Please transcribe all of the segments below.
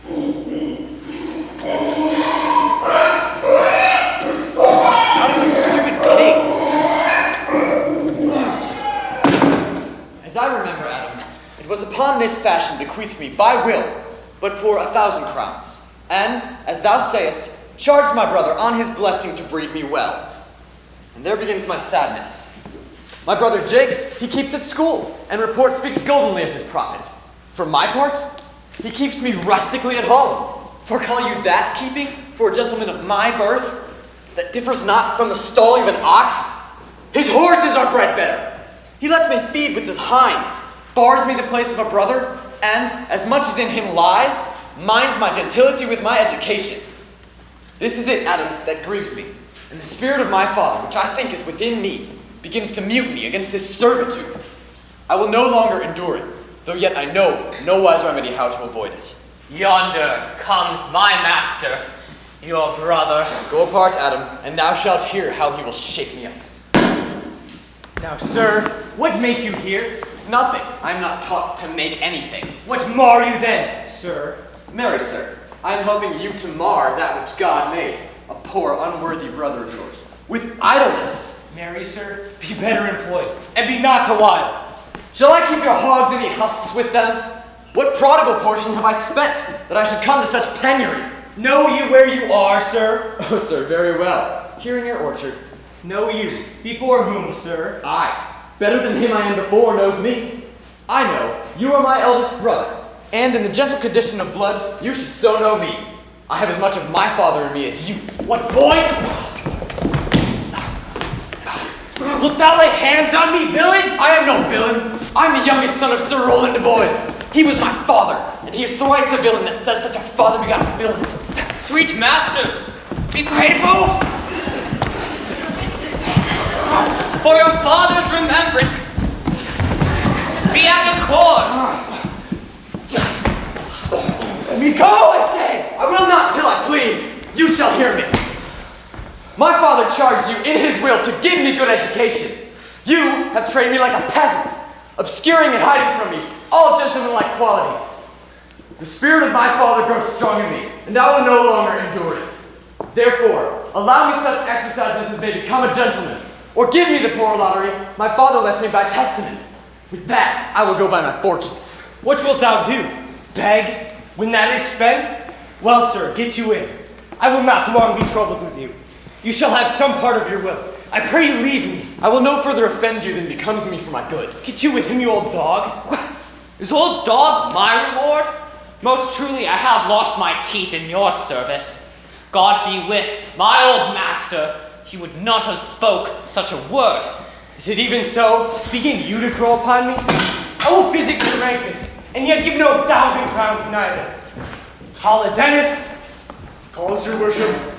Out of you stupid pig! As I remember, Adam, it was upon this fashion bequeathed me by will, but for 1,000 crowns. And, as thou sayest, charged my brother on his blessing to breed me well. And there begins my sadness. My brother Jakes, he keeps at school, and report speaks goldenly of his prophet. For my part, he keeps me rustically at home. For call you that keeping for a gentleman of my birth, that differs not from the stalling of an ox? His horses are bred better. He lets me feed with his hinds, bars me the place of a brother, and, as much as in him lies, minds my gentility with my education. This is it, Adam, that grieves me, and the spirit of my father, which I think is within me, begins to mutiny against this servitude. I will no longer endure it, though yet I know no wise remedy how to avoid it. Yonder comes my master, your brother. Go apart, Adam, and thou shalt hear how he will shake me up. Now, sir, what make you here? Nothing. I am not taught to make anything. What mar you then, sir? Marry, sir, I am helping you to mar that which God made, a poor, unworthy brother of yours, with idleness. Marry, sir, be better employed, and be not a while. Shall I keep your hogs and eat husks with them? What prodigal portion have I spent, that I should come to such penury? Know you where you are, sir? Oh, sir, very well. Here in your orchard. Know you. Before whom, sir? Aye, better than him I am before knows me. I know, you are my eldest brother, and in the gentle condition of blood, you should so know me. I have as much of my father in me as you. What, boy? Wilt thou lay hands on me, villain? I am no villain. I'm the youngest son of Sir Roland de Boys. He was my father, and he is thrice a villain that says such a father begot villains. Sweet masters, be grateful for your father's remembrance. Be at the court. Let me go, I say! I will not till I please. You shall hear me. My father charged you in his will to give me good education. You have trained me like a peasant, obscuring and hiding from me all gentlemanlike qualities. The spirit of my father grows strong in me, and I will no longer endure it. Therefore, allow me such exercises as may become a gentleman, or give me the poor lottery my father left me by testament. With that, I will go by my fortunes. What wilt thou do? Beg? When that is spent? Well, sir, get you in. I will not long be troubled with you. You shall have some part of your will. I pray you leave me. I will no further offend you than becomes me for my good. Get you with him, you old dog. Is old dog my reward? Most truly I have lost my teeth in your service. God be with my old master. He would not have spoke such a word. Is it even so? Begin you to grow upon me? I will physic your rankness, and yet give no 1,000 crowns neither. Dennis. Calls your worship.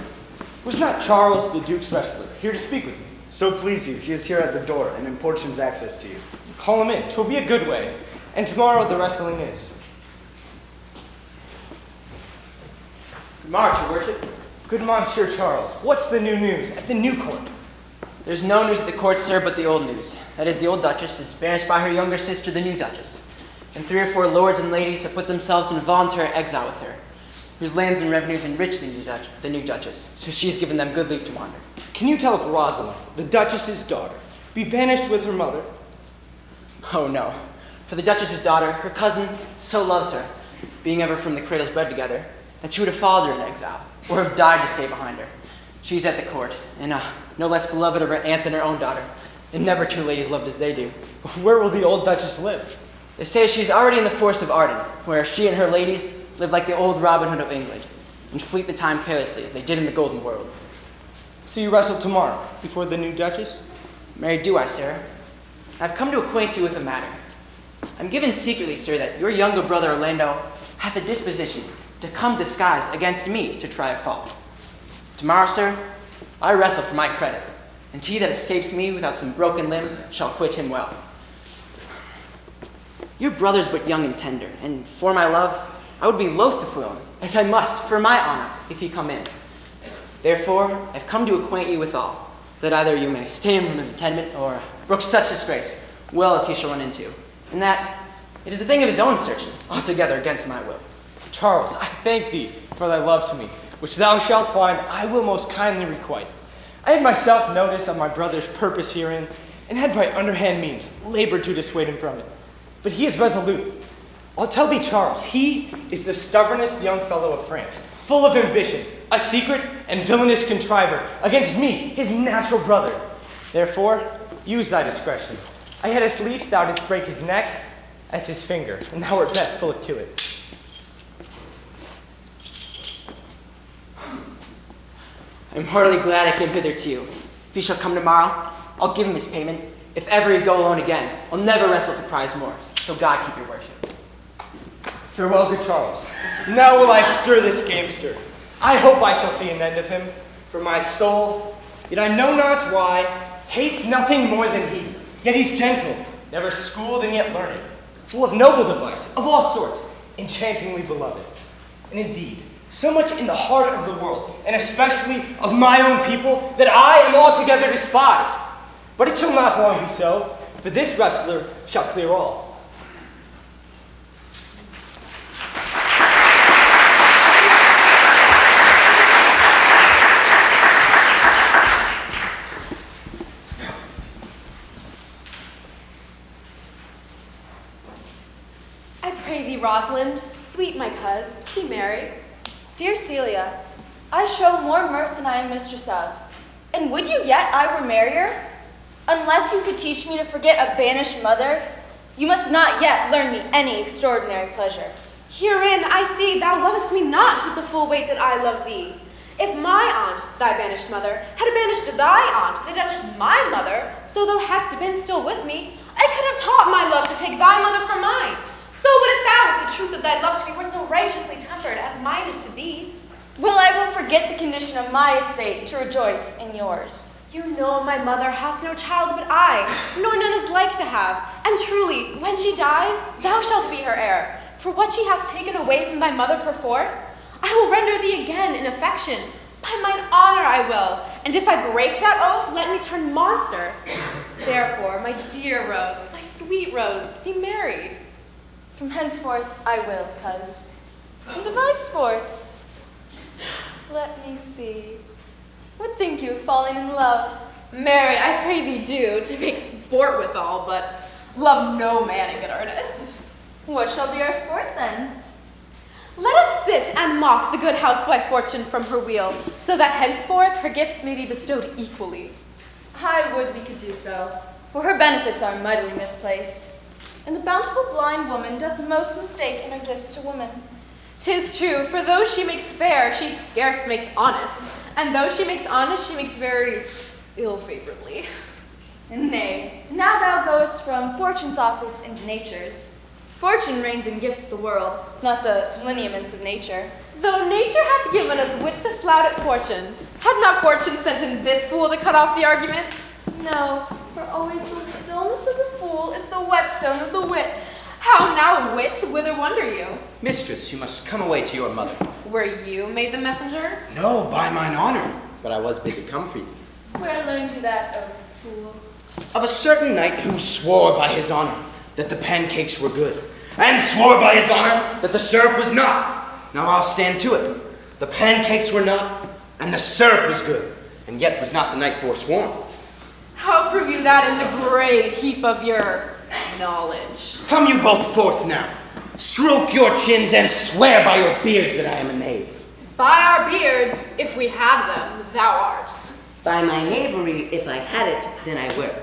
Was not Charles, the Duke's wrestler, here to speak with me? So please you, he is here at the door and importunes access to you. Call him in. 'Twill be a good way. And tomorrow the wrestling is. Good march, your worship. Good Monsieur Charles. What's the new news at the new court? There's no news at the court, sir, but the old news. That is, the old duchess is banished by her younger sister, the new duchess. And 3 or 4 lords and ladies have put themselves in voluntary exile with her, whose lands and revenues enrich the new duchess, so she has given them good leave to wander. Can you tell if Rosalind, the duchess's daughter, be banished with her mother? Oh no. For the duchess's daughter, her cousin, so loves her, being ever from the cradles bred together, that she would have followed her in exile, or have died to stay behind her. She's at the court, and no less beloved of her aunt than her own daughter, and never 2 ladies loved as they do. Where will the old duchess live? They say she's already in the forest of Arden, where she and her ladies live like the old Robin Hood of England, and fleet the time carelessly as they did in the Golden World. So you wrestle tomorrow, before the new duchess? Married do I, sir. I've come to acquaint you with a matter. I'm given secretly, sir, that your younger brother Orlando hath a disposition to come disguised against me to try a fall. Tomorrow, sir, I wrestle for my credit, and he that escapes me without some broken limb shall quit him well. Your brother's but young and tender, and for my love, I would be loath to foil him, as I must for my honor, if he come in. Therefore, I've come to acquaint you with all, that either you may stay him from his attendment, or brook such disgrace, well as he shall run into, and that it is a thing of his own searching, altogether against my will. Charles, I thank thee for thy love to me, which thou shalt find I will most kindly requite. I had myself notice of my brother's purpose herein, and had by underhand means labored to dissuade him from it. But he is resolute. I'll tell thee, Charles, he is the stubbornest young fellow of France, full of ambition, a secret and villainous contriver against me, his natural brother. Therefore, use thy discretion. I had as lief thou didst break his neck as his finger, and thou wert best to look to it. I'm heartily glad I came hither to you. If he shall come tomorrow, I'll give him his payment. If ever he go alone again, I'll never wrestle for prize more. So God keep your worship. Farewell, good Charles. Now will I stir this gamester. I hope I shall see an end of him. For my soul, yet I know not why, hates nothing more than he. Yet he's gentle, never schooled and yet learned, full of noble device, of all sorts, enchantingly beloved. And indeed, so much in the heart of the world, and especially of my own people, that I am altogether despised. But it shall not long be so, for this wrestler shall clear all. I pray thee, Rosalind, sweet my coz, be merry. Dear Celia, I show more mirth than I am mistress of. And would you yet I were merrier? Unless you could teach me to forget a banished mother, you must not yet learn me any extraordinary pleasure. Herein I see thou lovest me not with the full weight that I love thee. If my aunt, thy banished mother, had banished thy aunt, the Duchess my mother, so thou hadst been still with me, I could have taught my love to take thy mother from mine. So wouldest thou, if the truth of thy love to me were so righteously tempered as mine is to thee. Well, I will forget the condition of my estate to rejoice in yours. You know my mother hath no child but I, nor none is like to have. And truly, when she dies, thou shalt be her heir. For what she hath taken away from thy mother perforce, I will render thee again in affection. By mine honor I will. And if I break that oath, let me turn monster. Therefore, my dear Rose, my sweet Rose, be married. From henceforth I will, coz. And devise sports. Let me see. What think you of falling in love? Marry, I pray thee do, to make sport withal, but love no man in good earnest. What shall be our sport then? Let us sit and mock the good housewife Fortune from her wheel, so that henceforth her gifts may be bestowed equally. I would we could do so, for her benefits are mightily misplaced. And the bountiful blind woman doth most mistake in her gifts to woman. 'Tis true, for though she makes fair, she scarce makes honest, and though she makes honest, she makes very ill-favourably. Nay, now thou goest from Fortune's office into Nature's. Fortune reigns and gifts the world, not the lineaments of nature. Though nature hath given us wit to flout at Fortune, had not Fortune sent in this fool to cut off the argument? No, for always the dullness of the fool is the whetstone of the wit. How now, wit, whither wander you? Mistress, you must come away to your mother. Were you made the messenger? No, by mine honor, but I was bid to come for you. Where learned you that, oh fool? Of a certain knight who swore by his honor that the pancakes were good, and swore by his honor that the syrup was not. Now I'll stand to it. The pancakes were not, and the syrup was good, and yet was not the knight forsworn. How prove you that in the great heap of your knowledge? Come you both forth now. Stroke your chins and swear by your beards that I am a knave. By our beards, if we have them, thou art. By my knavery, if I had it, then I were.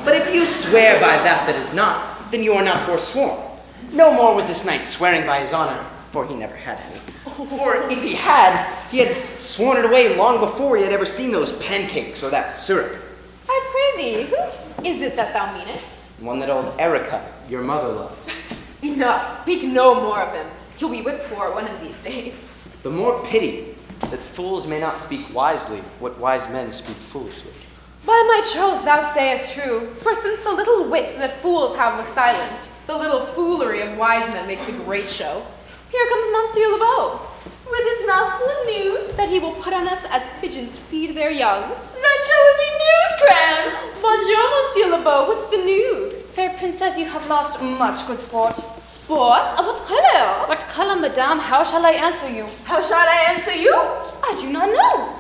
But if you swear by that is not, then you are not forsworn. No more was this knight swearing by his honor, for he never had any. Or if he had sworn it away long before he had ever seen those pancakes or that syrup. I pray thee, who is it that thou meanest? One that old Erica, your mother, loves. Enough, speak no more of him. He'll be whipped for it one of these days. The more pity that fools may not speak wisely what wise men speak foolishly. By my troth, thou sayest true, for since the little wit that fools have was silenced, the little foolery of wise men makes a great show. Here comes Monsieur Lebeau, with his mouth full of news that he will put on us as pigeons feed their young. Then shall it be news, grand? Bonjour, Monsieur Lebeau, what's the news? Fair princess, you have lost much good sport. Sport? Of what color? What color, madame? How shall I answer you? How shall I answer you? I do not know.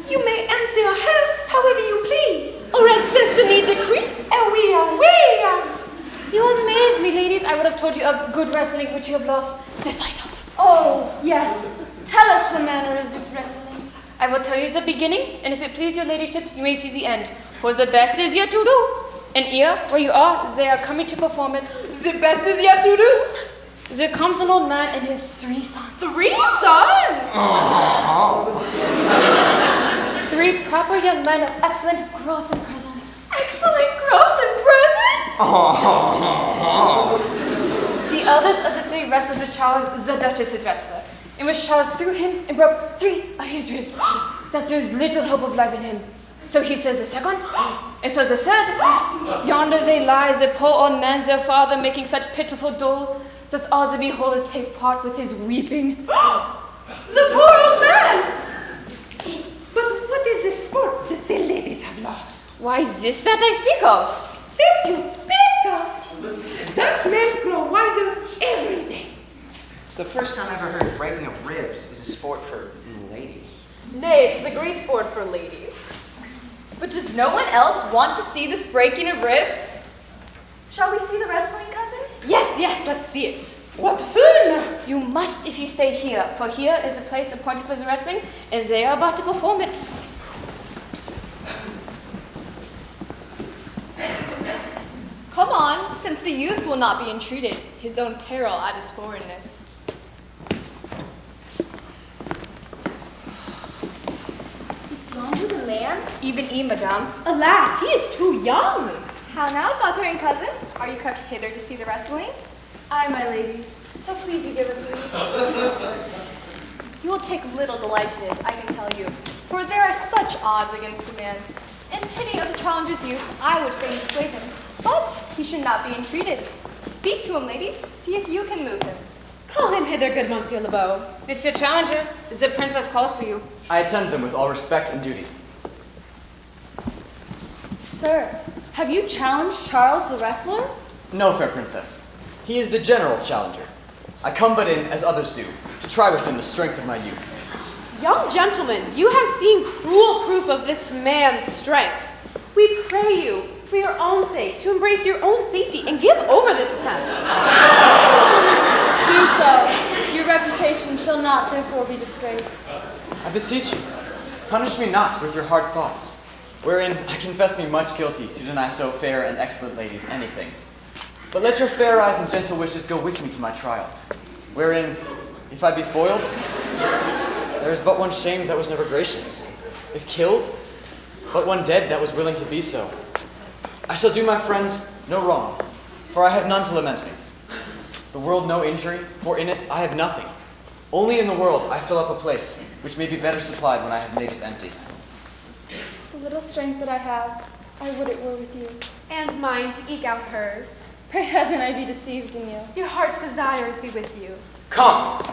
You may answer her however you please. Or as destiny decree? We are. You amaze me, ladies. I would have told you of good wrestling which you have lost the sight of. Oh, yes. Tell us the manner of this wrestling. I will tell you the beginning, and if it please your ladyships, you may see the end. For the best is yet to do. And here, where you are, they are coming to perform it. The best is yet to do. There comes an old man and his 3 sons. 3 sons? Three proper young men of excellent growth and presence. Excellent growth and presence? The eldest of the 3 wrestled with Charles, the Duchess's wrestler, in which Charles threw him and broke 3 of his ribs, that there is little hope of life in him. So he says the second, and so the third. Yonder they lie, the poor old man, their father, making such pitiful dole, that all the beholders take part with his weeping. The poor old man! But what is the sport that the ladies have lost? Why, this that I speak of. This you speak of. Thus men grow wiser every day. It's the first time I ever heard breaking of ribs is a sport for ladies. Nay, it is a great sport for ladies. But does no one else want to see this breaking of ribs? Shall we see the wrestling, cousin? Yes, let's see it. What fun! You must if you stay here, for here is the place appointed for the wrestling, and they are about to perform it. Come on, since the youth will not be entreated, his own peril at his foreignness. Is yonder the man? Even ye, madame. Alas, he is too young. How now, daughter and cousin? Are you crept hither to see the wrestling? Aye, my lady. So please you give us leave. You will take little delight in it, I can tell you, for there are such odds against the man. In pity of the challenger's youth, I would fain dissuade him, but he should not be entreated. Speak to him, ladies. See if you can move him. Call him hither, good Monsieur Lebeau. Monsieur Challenger, the princess calls for you. I attend them with all respect and duty. Sir, have you challenged Charles the wrestler? No, fair princess. He is the general challenger. I come but in, as others do, to try with him the strength of my youth. Young gentlemen, you have seen cruel proof of this man's strength. We pray you, for your own sake, to embrace your own safety and give over this attempt. Do so. Your reputation shall not therefore be disgraced. I beseech you, punish me not with your hard thoughts, wherein I confess me much guilty to deny so fair and excellent ladies anything. But let your fair eyes and gentle wishes go with me to my trial, wherein, if I be foiled, there is but one shame that was never gracious. If killed, but one dead that was willing to be so. I shall do my friends no wrong, for I have none to lament me. The world no injury, for in it I have nothing. Only in the world I fill up a place, which may be better supplied when I have made it empty. The little strength that I have, I would it were with you. And mine to eke out hers. Pray heaven I be deceived in you. Your heart's desires be with you. Come!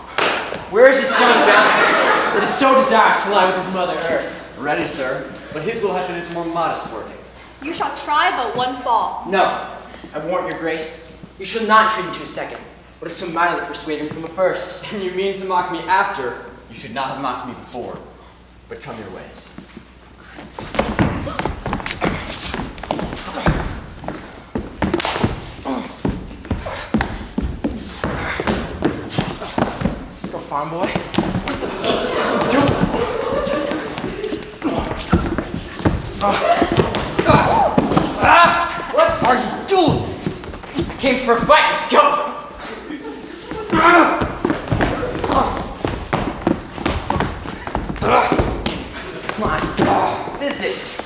Where is this young bastard that is so desirous to lie with his mother earth? Ready, sir, but his will have been its more modest wording. You shall try but one fall. No, I warrant your grace. You shall not treat him to a second. What if so mightily persuade him from a first? And you mean to mock me after? You should not have mocked me before. But come your ways. Let's go, farm boy. What are you doing? I came for a fight. Let's go. Come on. What is this?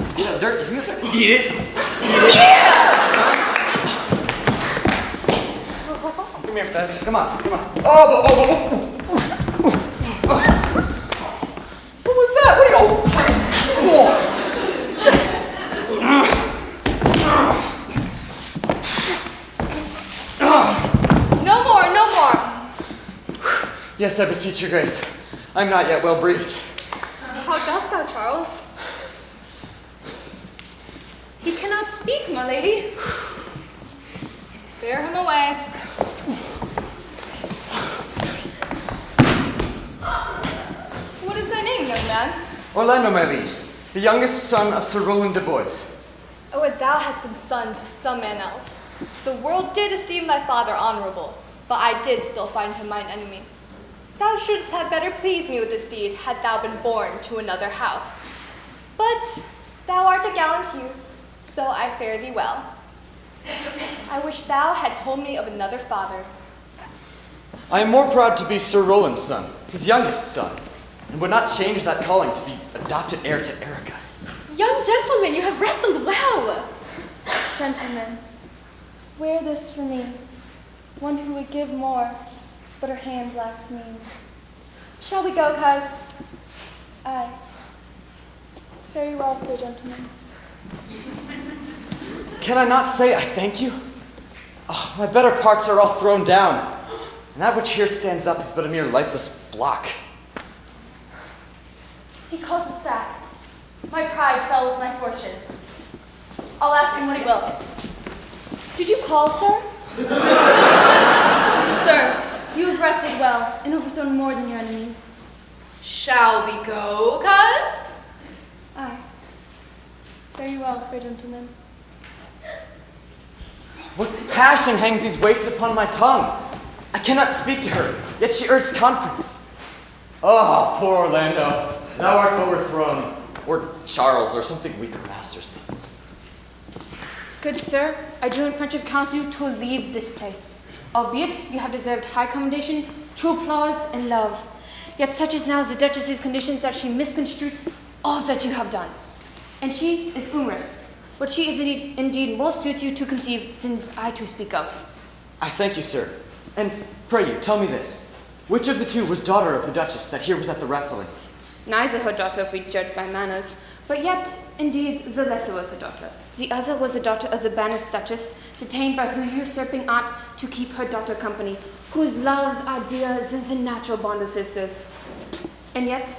See that dirt? You see that dirt? Eat it. Come here, Fred. Come on, come on. What was that? What are you? Yes, I beseech your grace. I'm not yet well breathed. How dost thou, Charles? He cannot speak, my lady. Bear him away. What is thy name, young man? Orlando, my liege, the youngest son of Sir Roland de Bois. Oh, and thou hast been son to some man else. The world did esteem thy father honorable, but I did still find him mine enemy. Thou shouldst have better pleased me with this deed had thou been born to another house. But thou art a gallant youth, so I fare thee well. I wish thou had told me of another father. I am more proud to be Sir Roland's son, his youngest son, and would not change that calling to be adopted heir to Erica. Young gentleman, you have wrestled well. Gentlemen, wear this for me, one who would give more, but her hand lacks means. Shall we go, coz? Aye. Very well, fair gentlemen. Can I not say I thank you? Oh, my better parts are all thrown down, and that which here stands up is but a mere lifeless block. He calls us back. My pride fell with my fortune. I'll ask him what he will. Did you call, sir? Sir, you have wrestled well and overthrown more than your enemies. Shall we go, coz? Aye. Very well, fair gentlemen. What passion hangs these weights upon my tongue? I cannot speak to her, yet she urged conference. Oh, poor Orlando, thou art overthrown. Or Charles, or something weaker masters thee. Good sir, I do in friendship counsel you to leave this place. Albeit you have deserved high commendation, true applause, and love. Yet such is now the Duchess's conditions that she misconstrues all that you have done. And she is humorous. What she is indeed more suits you to conceive, since I to speak of. I thank you, sir. And pray you, tell me this. Which of the two was daughter of the Duchess that here was at the wrestling? Neither her daughter, if we judge by manners, but yet, indeed, the lesser was her daughter. The other was the daughter of the banished Duchess, detained by her usurping aunt to keep her daughter company, whose loves are dearer than the natural bond of sisters. And yet,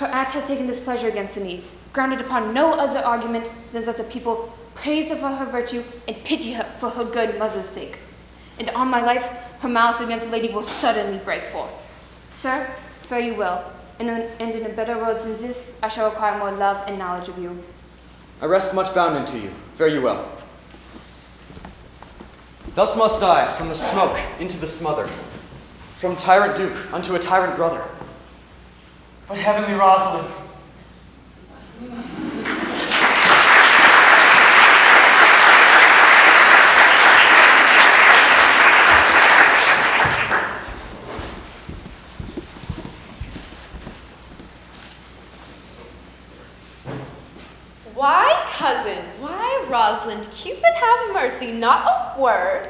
her aunt has taken displeasure against the niece, grounded upon no other argument than that the people praise her for her virtue and pity her for her good mother's sake. And on my life, her malice against the lady will suddenly break forth. Sir, fare you well. And in a better world than this, I shall require more love and knowledge of you. I rest much bounden to you. Fare you well. Thus must I, from the smoke into the smother, from tyrant duke unto a tyrant brother. But heavenly Rosalind, Why, cousin? Why, Rosalind? Cupid have mercy, not a word.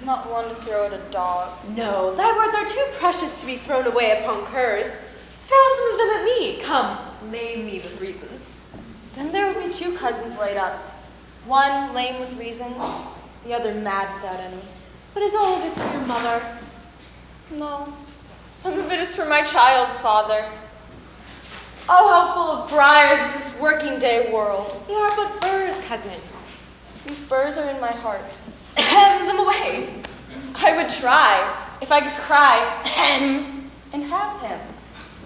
Not one to throw at a dog. No, thy words are too precious to be thrown away upon curs. Throw some of them at me. Come, lay me with reasons. Then there would be two cousins laid up. One lame with reasons, the other mad without any. But is all of this for your mother? No, some of it is for my child's father. Oh, how full of briars is this working day world. They are but burrs, cousin. These burrs are in my heart. Hem them away. I would try, if I could cry, ahem, and have him.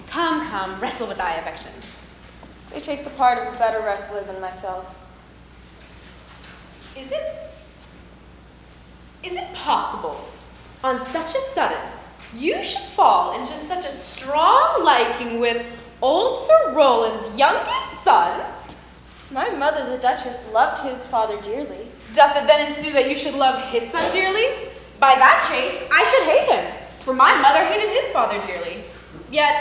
Come, come, wrestle with thy affections. They take the part of a better wrestler than myself. Is it possible, on such a sudden, you should fall into such a strong liking with old Sir Roland's youngest son? My mother, the Duchess, loved his father dearly. Doth it then ensue that you should love his son dearly? By that chase, I should hate him, for my mother hated his father dearly. Yet,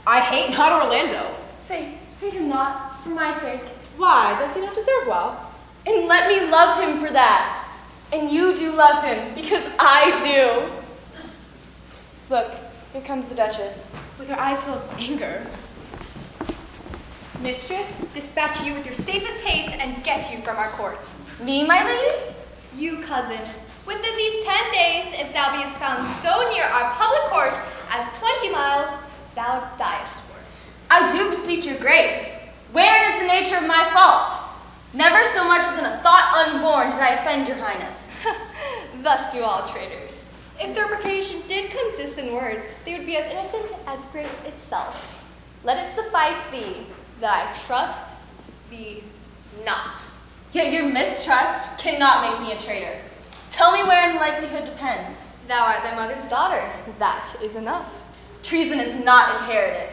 I hate not Orlando. Faith, hate him not, for my sake. Why, doth he not deserve well? And let me love him for that. And you do love him, because I do. Look, here comes the Duchess. With her eyes full of anger. Mistress, dispatch you with your safest haste and get you from our court. Me, my lady? You, cousin, within these 10 days, if thou beest found so near our public court as 20 miles thou diest for it. I do beseech your grace. Wherein is the nature of my fault? Never so much as in a thought unborn did I offend your highness. Thus do all traitors. If their reputation did consist in words, they would be as innocent as grace itself. Let it suffice thee that I trust thee not. Yet your mistrust cannot make me a traitor. Tell me wherein likelihood depends. Thou art thy mother's daughter. That is enough. Treason is not inherited.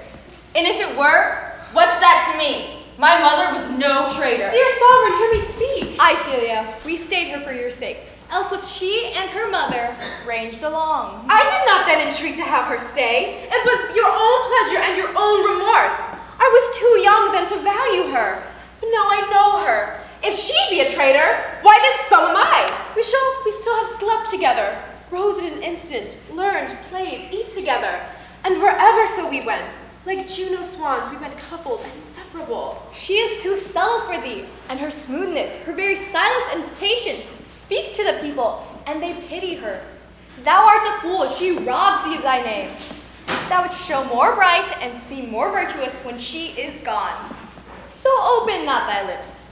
And if it were, what's that to me? My mother was no traitor. Dear sovereign, hear me speak. Aye, Celia, we stayed her for your sake. Else would she and her mother ranged along. I did not then entreat to have her stay. It was your own pleasure and your own remorse. I was too young then to value her. But now I know her. If she be a traitor, why then so am I. We still have slept together, rose at an instant, learned, played, eat together. And wherever so we went, like Juno swans, we went coupled and inseparable. She is too subtle for thee, and her smoothness, her very silence and patience speak to the people, and they pity her. Thou art a fool, she robs thee of thy name. Thou wouldst show more bright and seem more virtuous when she is gone. So open not thy lips,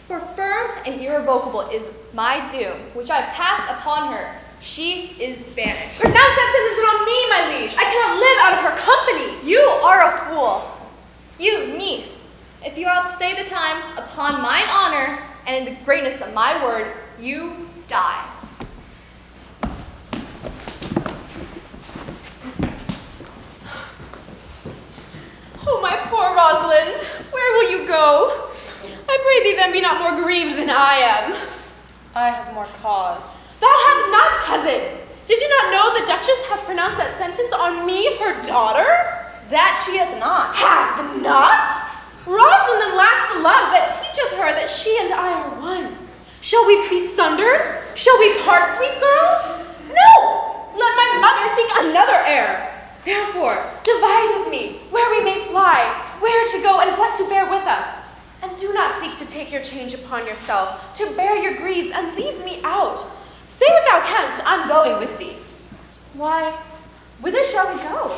for firm and irrevocable is my doom, which I pass upon her. She is banished. Pronounce that sentence on me, my liege. I cannot live out of her company. You are a fool. You, niece, if you outstay the time upon mine honor and in the greatness of my word, you die. Oh, my poor Rosalind, where will you go? I pray thee then be not more grieved than I am. I have more cause. Thou hast not, cousin. Did you not know the Duchess hath pronounced that sentence on me, her daughter? That she hath not. Hath not? Rosalind then lacks the love that teacheth her that she and I are one. Shall we be sundered? Shall we part, sweet girl? No! Let my mother seek another heir. Therefore, devise with me where we may fly, where to go, and what to bear with us. And do not seek to take your change upon yourself, to bear your griefs, and leave me out. Say what thou canst, I'm going with thee. Why, whither shall we go?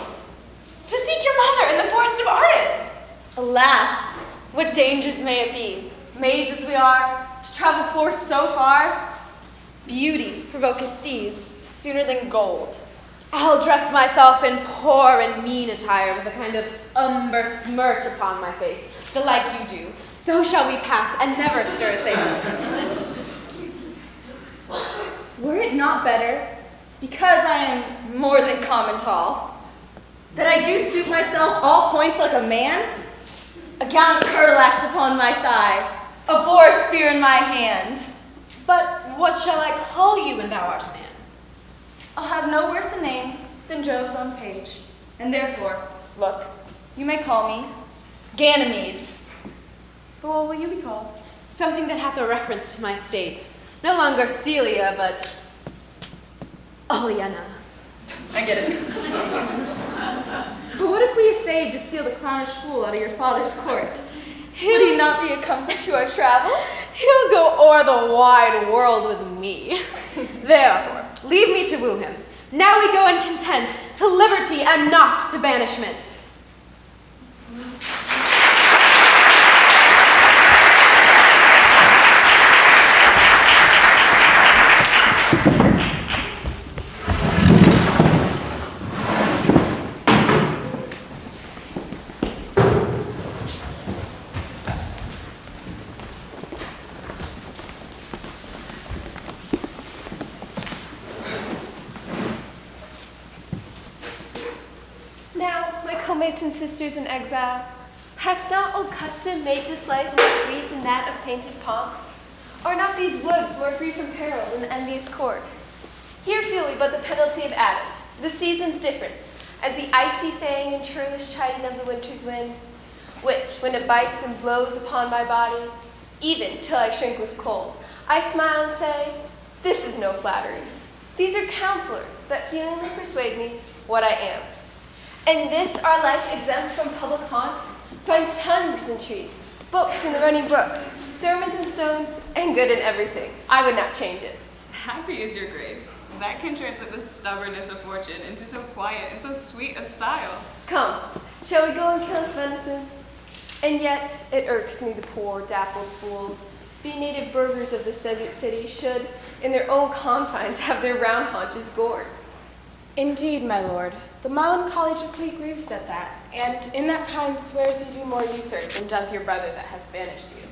To seek your mother in the forest of Arden. Alas, what dangers may it be, maids as we are, to travel forth so far? Beauty provoketh thieves sooner than gold. I'll dress myself in poor and mean attire with a kind of umber smirch upon my face, the like you do. So shall we pass and never stir a sail. Were it not better, because I am more than common tall, that I do suit myself all points like a man? A gallant curtlax upon my thigh, a boar spear in my hand. But what shall I call you when thou art a man? I'll have no worse a name than Jove's own page, and therefore, look, you may call me Ganymede. But what will you be called? Something that hath a reference to my state. No longer Celia, but Aliena. I get it. But what if we essayed to steal the clownish fool out of your father's court? Would he not be a comfort to our travels? He'll go o'er the wide world with me. Therefore, leave me to woo him. Now we go in content to liberty and not to banishment. Mates and sisters in exile, hath not old custom made this life more sweet than that of painted pomp? Are not these woods more free from peril than the envious court? Here feel we but the penalty of Adam, the season's difference, as the icy fang and churlish chiding of the winter's wind, which, when it bites and blows upon my body, even till I shrink with cold, I smile and say, this is no flattery. These are counselors that feelingly persuade me what I am. And this our life exempt from public haunt finds tongues in trees, books in the running brooks, sermons in stones, and good in everything. I would not change it. Happy is your grace. That can translate the stubbornness of fortune into so quiet and so sweet a style. Come, shall we go and kill this venison? And yet, it irks me the poor, dappled fools, being native burghers of this desert city, should, in their own confines, have their round haunches gored. Indeed, my lord, the melanchologically grieves at that, and in that kind swears to do more research than doth your brother that hath banished you.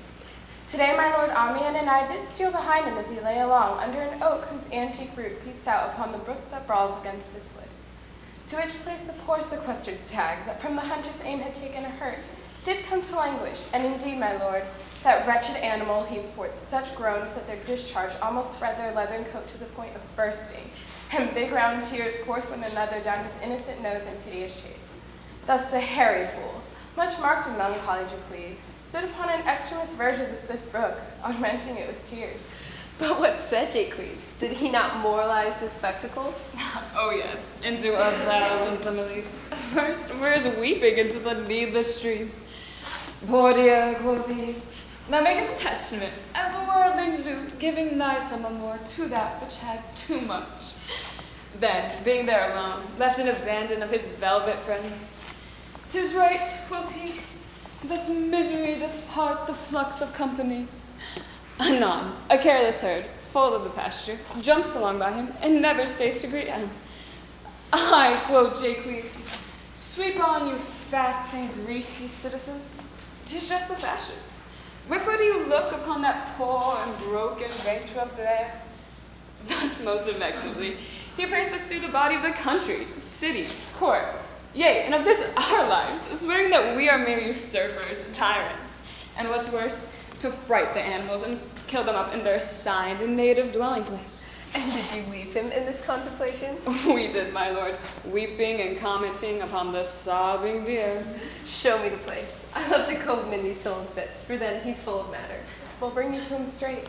Today my lord Armian and I did steal behind him as he lay along under an oak whose antique root peeps out upon the brook that brawls against this wood. To which place the poor sequestered stag, that from the hunter's aim had taken a hurt, did come to languish, and indeed, my lord, that wretched animal heaved forth such groans that their discharge almost spread their leathern coat to the point of bursting, and big round tears coursed one another down his innocent nose in piteous chase. Thus the hairy fool, much marked in melanchologically, stood upon an extremist verge of the swift brook, augmenting it with tears. But what said Jaques? Did he not moralize the spectacle? Oh yes, into 1,000 similes. First, where's weeping into the needless stream? Poor dear, quoth he, thou makest a testament, as the worldlings do, giving thy somewhat more to that which had too much. Then, being there alone, left and abandoned of his velvet friends, 'tis right, quoth he, this misery doth part the flux of company. Anon, a careless herd, full of the pasture, jumps along by him, and never stays to greet him. Ay, quoth Jaques, sweep on, you fat and greasy citizens. 'Tis just the fashion. Wherefore do you look upon that poor and broken bankrupt there? Thus most effectively, he pierceth through the body of the country, city, court, yea, and of this our lives, swearing that we are mere usurpers and tyrants, and what's worse, to fright the animals and kill them up in their assigned and native dwelling place. And did you leave him in this contemplation? We did, my lord, weeping and commenting upon the sobbing deer. Show me the place. I love to comb him in these sullen fits, for then he's full of matter. We'll bring you to him straight.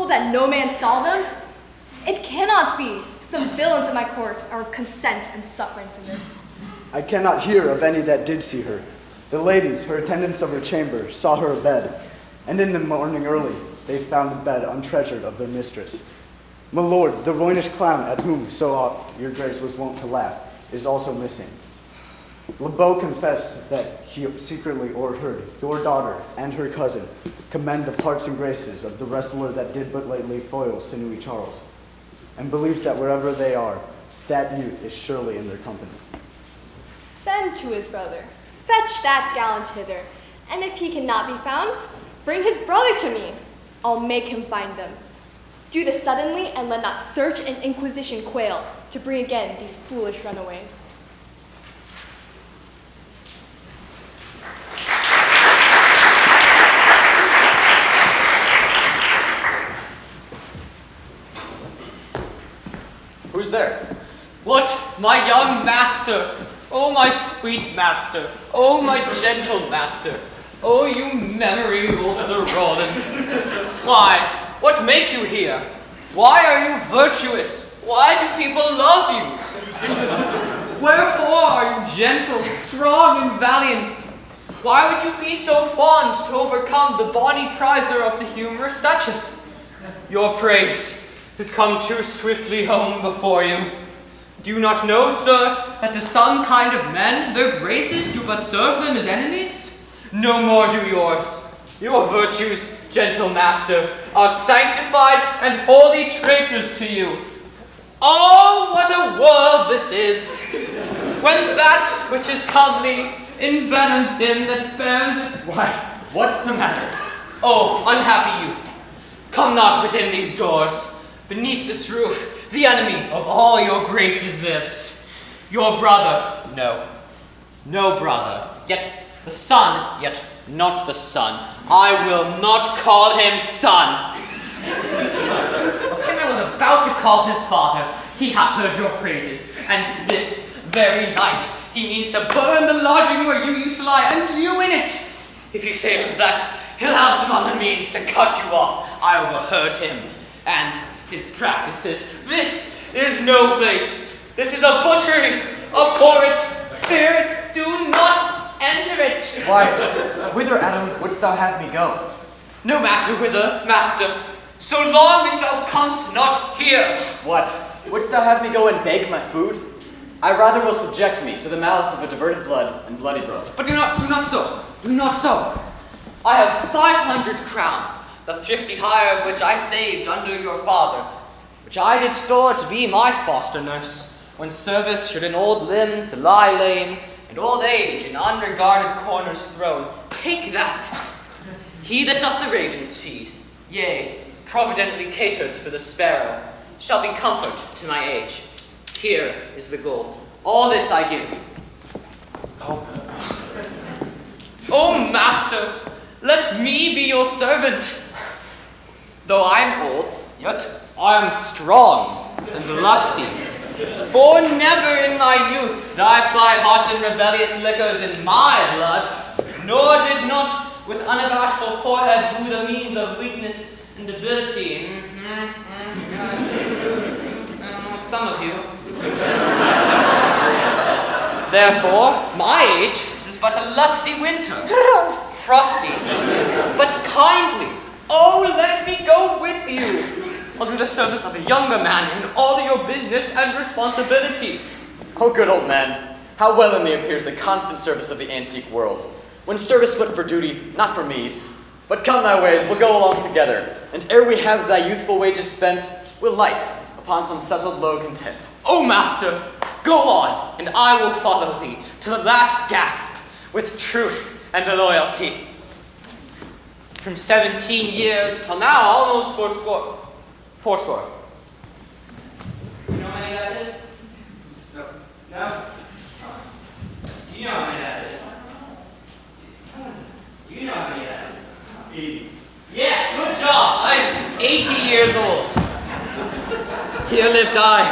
That no man saw them? It cannot be. Some villains at my court are of consent and sufferance in this. I cannot hear of any that did see her. The ladies, her attendants of her chamber, saw her abed, and in the morning early they found the bed untreasured of their mistress. My lord, the roynish clown at whom so oft your grace was wont to laugh, is also missing. LeBeau confessed that he secretly o'erheard your daughter and her cousin commend the parts and graces of the wrestler that did but lately foil sinewy Charles, and believes that wherever they are, that youth is surely in their company. Send to his brother, fetch that gallant hither, and if he cannot be found, bring his brother to me. I'll make him find them. Do this suddenly, and let not search and inquisition quail to bring again these foolish runaways. Who's there? What, my young master? Oh, my sweet master. Oh, my gentle master. Oh, you memory, old Sir Roland. Why, what make you here? Why are you virtuous? Why do people love you? Wherefore are you gentle, strong, and valiant? Why would you be so fond to overcome the bonny prizer of the humorous Duchess? Your praise has come too swiftly home before you. Do you not know, sir, that to some kind of men their graces do but serve them as enemies? No more do yours. Your virtues, gentle master, are sanctified and holy traitors to you. Oh, what a world this is, when that which is comely envenoms him that bears it. Why, what's the matter? Oh, unhappy youth, come not within these doors. Beneath this roof, the enemy of all your graces lives. Your brother, no brother, yet the son, yet not the son. I will not call him son. Of him I was about to call his father. he hath heard your praises, and this very night he means to burn the lodging where you used to lie, and you in it. If you fail of that, he'll have some other means to cut you off. I overheard him and his practices. This is no place. This is a butchery. Abhor it, fear it, do not enter it. Why, whither, Adam, wouldst thou have me go? No matter whither, master, so long as thou comest not here. What? Wouldst thou have me go and beg my food? I rather will subject me to the malice of a diverted blood and bloody blood. But do not so. Do not so. I have 500 crowns, the thrifty hire of which I saved under your father, which I did store to be my foster nurse, when service should in old limbs lie lame, and old age in unregarded corners thrown. Take that. He that doth the ravens feed, yea, providently caters for the sparrow, shall be comfort to my age. Here is the gold. All this I give you. Oh, master, let me be your servant. Though I am old, yet I am strong and lusty. For never in my youth did I ply hot and rebellious liquors in my blood, nor did not with unabashful forehead woo the means of weakness and debility. Like some of you. Therefore, my age is but a lusty winter, frosty, but kindly. Oh, let me go with you. I'll do the service of a younger man in all your business and responsibilities. Oh, good old man, how well in thee appears the constant service of the antique world, when service but for duty, not for meed. But come thy ways, we'll go along together, and ere we have thy youthful wages spent, we'll light upon some settled low content. Oh, master, go on, and I will follow thee to the last gasp with truth and loyalty. From 17 years till now, almost fourscore. You know how many that is? No. No? Do you know how many that is? Do you know how many that is? 80. Yes, good job. I'm 80 years old. Here lived I.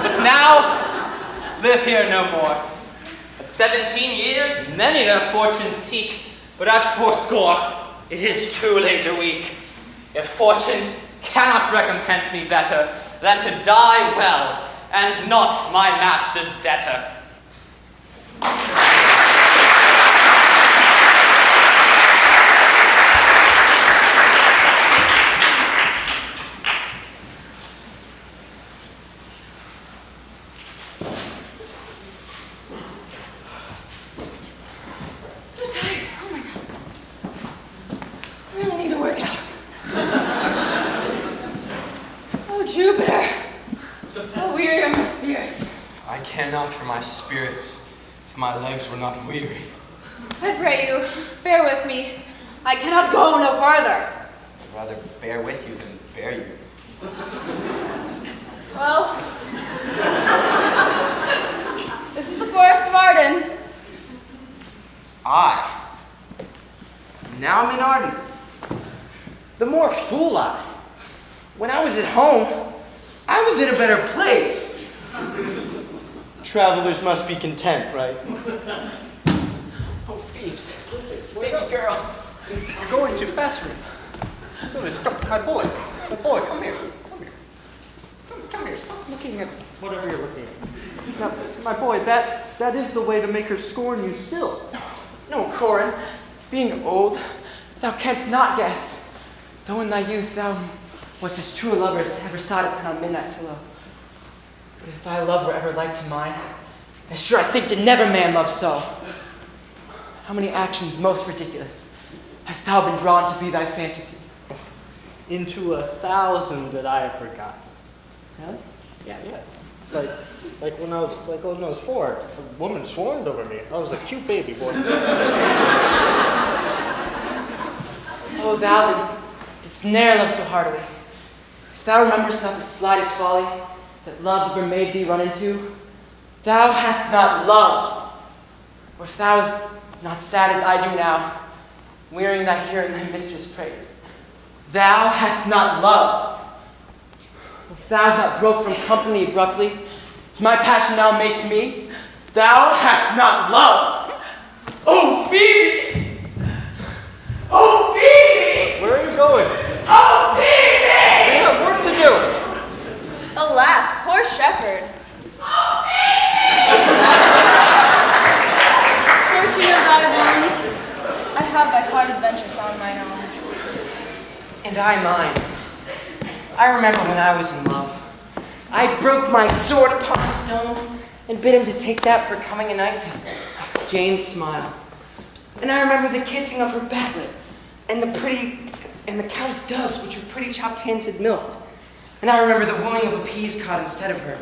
But now, live here no more. At 17 years, many their fortunes seek, but at fourscore, it is too late a week. If fortune cannot recompense me better than to die well and not my master's debtor. For my spirits, if my legs were not weary. I pray you, bear with me. I cannot go no farther. I'd rather bear with you than bear you. Well, this is the Forest of Arden. I. Now I'm in Arden. The more fool I. When I was at home, I was in a better place. Travelers must be content, right? Oh, Phoebes, baby girl, you're going too fast for me. So it's my boy, come here, come here. Stop looking at whatever you're looking at. Now, my boy, that is the way to make her scorn you still. No, Corin, being old, thou canst not guess. Though in thy youth thou wast as true a lover as ever sought upon a midnight pillow. But if thy love were ever like to mine, as sure I think did never man love so. How many actions most ridiculous hast thou been drawn to be thy fantasy? Into 1,000 that I have forgotten. Really? Yeah. Like when I was 4, a woman swarmed over me. I was a cute baby boy. Oh, thou then didst ne'er love so heartily. If thou rememberest not the slightest folly that love ever made thee run into, thou hast not loved. Or if thou is not sad as I do now, wearying thy hearing thy mistress praise, thou hast not loved. If thou's not broke from company abruptly, as my passion now makes me, thou hast not loved. Oh, Phoebe! Oh, Phoebe! Where are you going? Oh, Phoebe! We have work to do. Alas, poor shepherd. Searching of thy wounds, I have by hard adventure found mine own. And I mine. I remember when I was in love. I broke my sword upon a stone and bid him to take that for coming a night to Jane's smile. And I remember the kissing of her batlet and the cow's doves which her pretty chopped hands had milked. And I remember the wooing of a peas cod instead of her,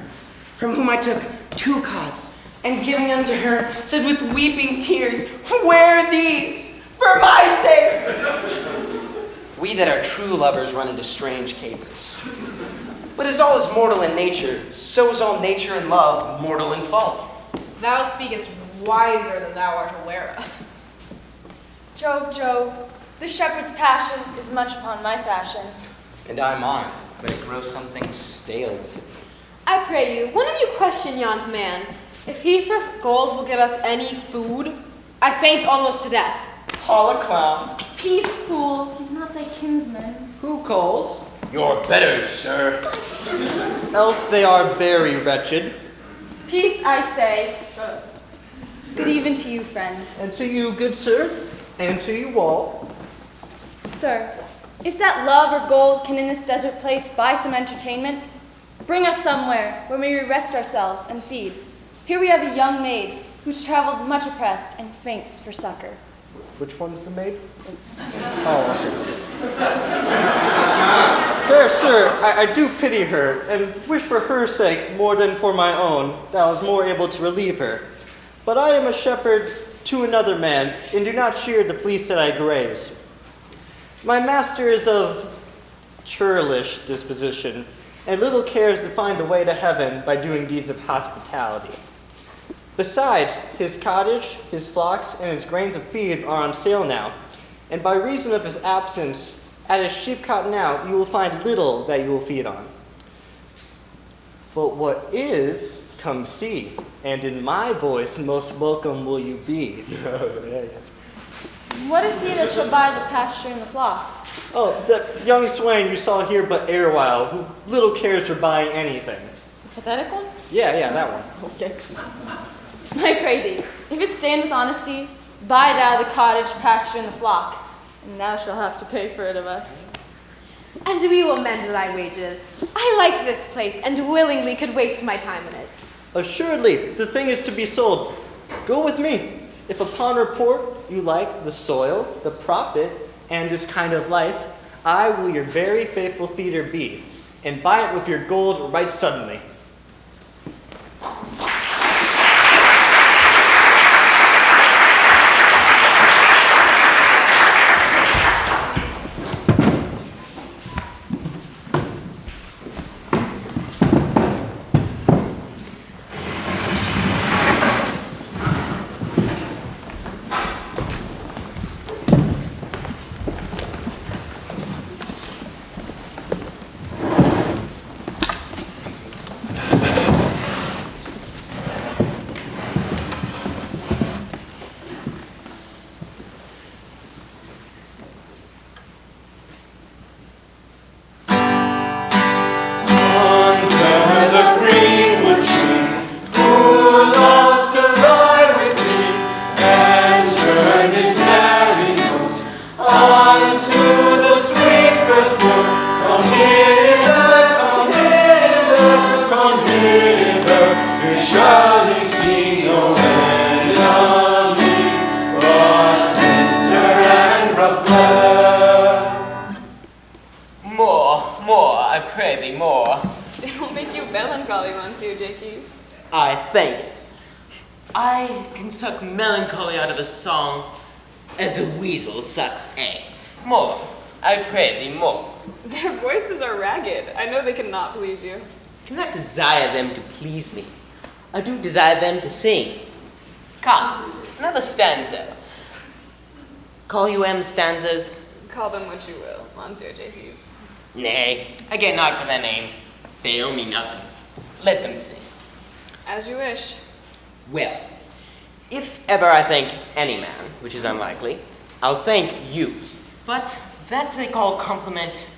from whom I took 2 cods, and giving unto her, said with weeping tears, "Wear these for my sake." We that are true lovers run into strange capers. But as all is mortal in nature, so is all nature and love mortal in folly. Thou speakest wiser than thou art aware of. Jove, Jove, the shepherd's passion is much upon my fashion. And I mine, but it grows something stale. I pray you, one of you question yond man. If he for gold will give us any food, I faint almost to death. Call a clown. Peace, fool, he's not thy kinsman. Who calls? Your betters, sir. Else they are very wretched. Peace, I say. Good even to you, friend. And to you, good sir, and to you all. Sir, if that love or gold can in this desert place buy some entertainment, bring us somewhere where we may rest ourselves and feed. Here we have a young maid who's traveled much oppressed and faints for succor. Which one's the maid? Oh, okay. Fair sir, I do pity her, and wish for her sake more than for my own, that I was more able to relieve her. But I am a shepherd to another man, and do not shear the fleece that I graze. My master is of churlish disposition, and little cares to find a way to heaven by doing deeds of hospitality. Besides, his cottage, his flocks, and his grains of feed are on sale now, and by reason of his absence, at his sheepcot now, you will find little that you will feed on. But what is, come see, and in my voice most welcome will you be. What is he that shall buy the pasture and the flock? Oh, that young swain you saw here but erewhile, who little cares for buying anything. The pathetic one? Yeah, that one. I pray thee, if it stand with honesty, buy thou the cottage, pasture, and the flock, and thou shalt have to pay for it of us. And we will mend thy wages. I like this place, and willingly could waste my time in it. Assuredly, the thing is to be sold. Go with me. If upon report you like the soil, the profit, and this kind of life, I will your very faithful feeder be, and buy it with your gold right suddenly. More, I pray thee, more. It will make you melancholy, Monsieur Jakes. I thank it. I can suck melancholy out of a song as a weasel sucks eggs. More, I pray thee, more. Their voices are ragged. I know they cannot please you. I do not desire them to please me. I do desire them to sing. Come, another stanza. Call you stanzas? Call them what you will, Monsieur Jakes. Nay, I get not for their names. They owe me nothing. Let them sing. As you wish. Well, if ever I thank any man, which is unlikely, I'll thank you. But that they call compliment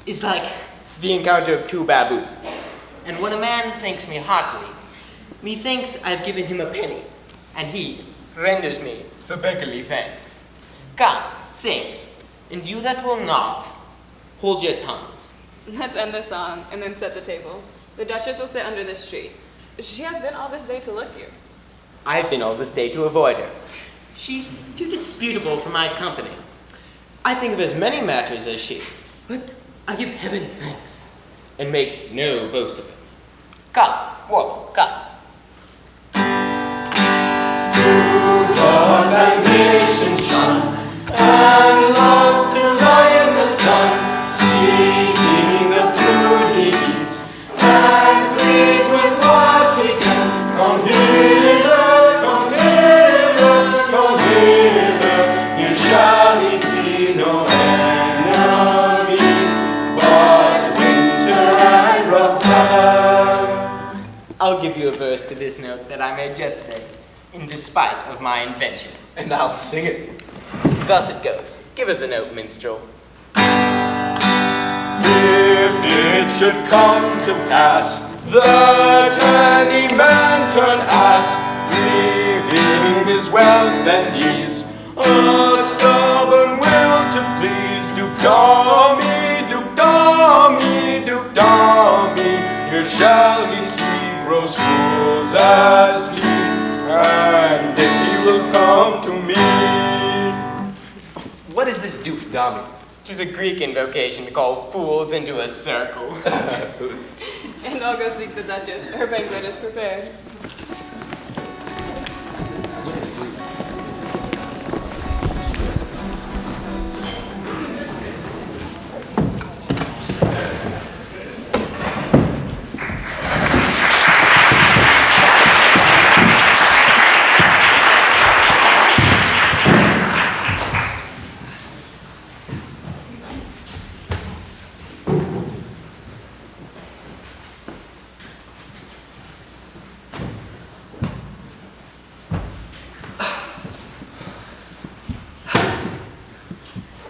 is like the encounter of two baboons. And when a man thanks me heartily, methinks I've given him a penny, and he renders me the beggarly thanks. Come, sing, and you that will not, hold your tongues. Let's end the song and then set the table. The Duchess will sit under this tree. She hath been all this day to look you. I've been all this day to avoid her. She's too disputable for my company. I think of as many matters as she, but I give heaven thanks, and make no boast of it. Come, warble, come. God that nations shun, and loves to lie in the sun, seeking the food he eats, and pleased with what he gets. Come hither, come hither, come hither, here shall he see no enemy, but winter and rough weather. I'll give you a verse to this note that I made yesterday, in despite of my invention. And I'll sing it. Thus it goes. Give us a note, minstrel. If it should come to pass that any man turn ass, leaving his wealth and ease, a stubborn will to please, do-da-me, here shall he see gross fools as he, and if he will come to me. What is this doop-dami? 'Tis a Greek invocation to call fools into a circle. And I'll go seek the Duchess. Her banquet is prepared.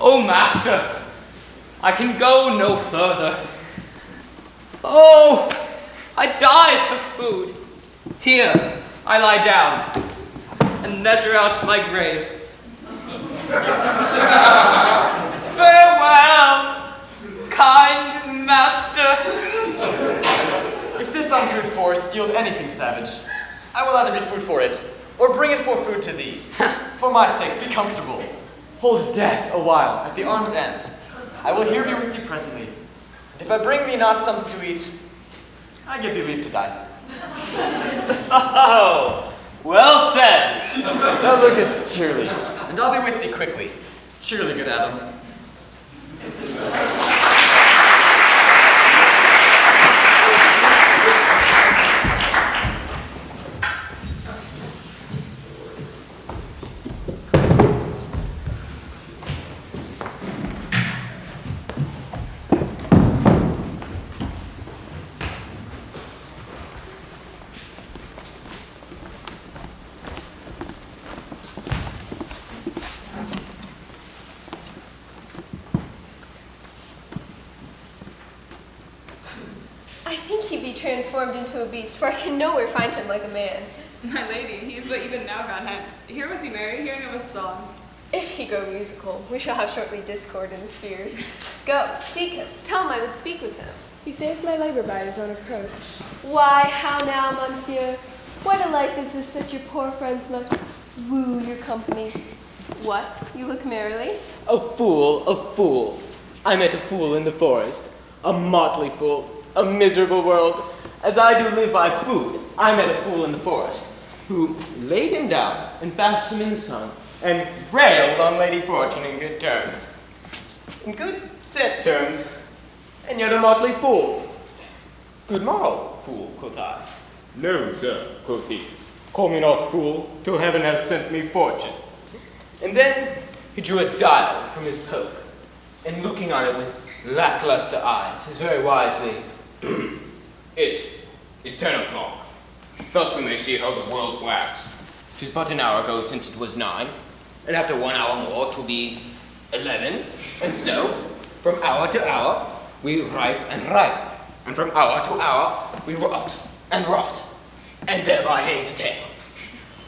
Oh, master, I can go no further. Oh, I die for food. Here, I lie down and measure out my grave. Farewell, kind master. If this uncouth forest yield anything savage, I will either be food for it, or bring it for food to thee. For my sake, be comfortable. Hold death a while at the arm's end. I will here be with thee presently. And if I bring thee not something to eat, I give thee leave to die. Oh, well said. Thou lookest cheerly, and I'll be with thee quickly. Cheerly, good Adam. I think he'd be transformed into a beast, for I can nowhere find him like a man. My lady, he is but even now gone hence. Here was he married, hearing of a song. If he grow musical, we shall have shortly discord in the spheres. Go, seek him. Tell him I would speak with him. He saves my labor by his own approach. Why, how now, monsieur? What a life is this that your poor friends must woo your company? What? You look merrily? A fool, a fool. I met a fool in the forest. A motley fool. A miserable world. As I do live by food, I met a fool in the forest, who laid him down and basked him in the sun, and railed on Lady Fortune in good terms. In good set terms, and yet a motley fool. Good morrow, fool, quoth I. No, sir, quoth he. Call me not fool, till heaven hath sent me fortune. And then he drew a dial from his poke, and looking on it with lackluster eyes, says very wisely, It is 10 o'clock. Thus we may see how the world wax. 'Tis but an hour ago since it was 9, and after 1 hour more 'twill be 11, and so, from hour to hour, we ripe and ripe, and from hour to hour, we rot and rot, and thereby hangs a tale.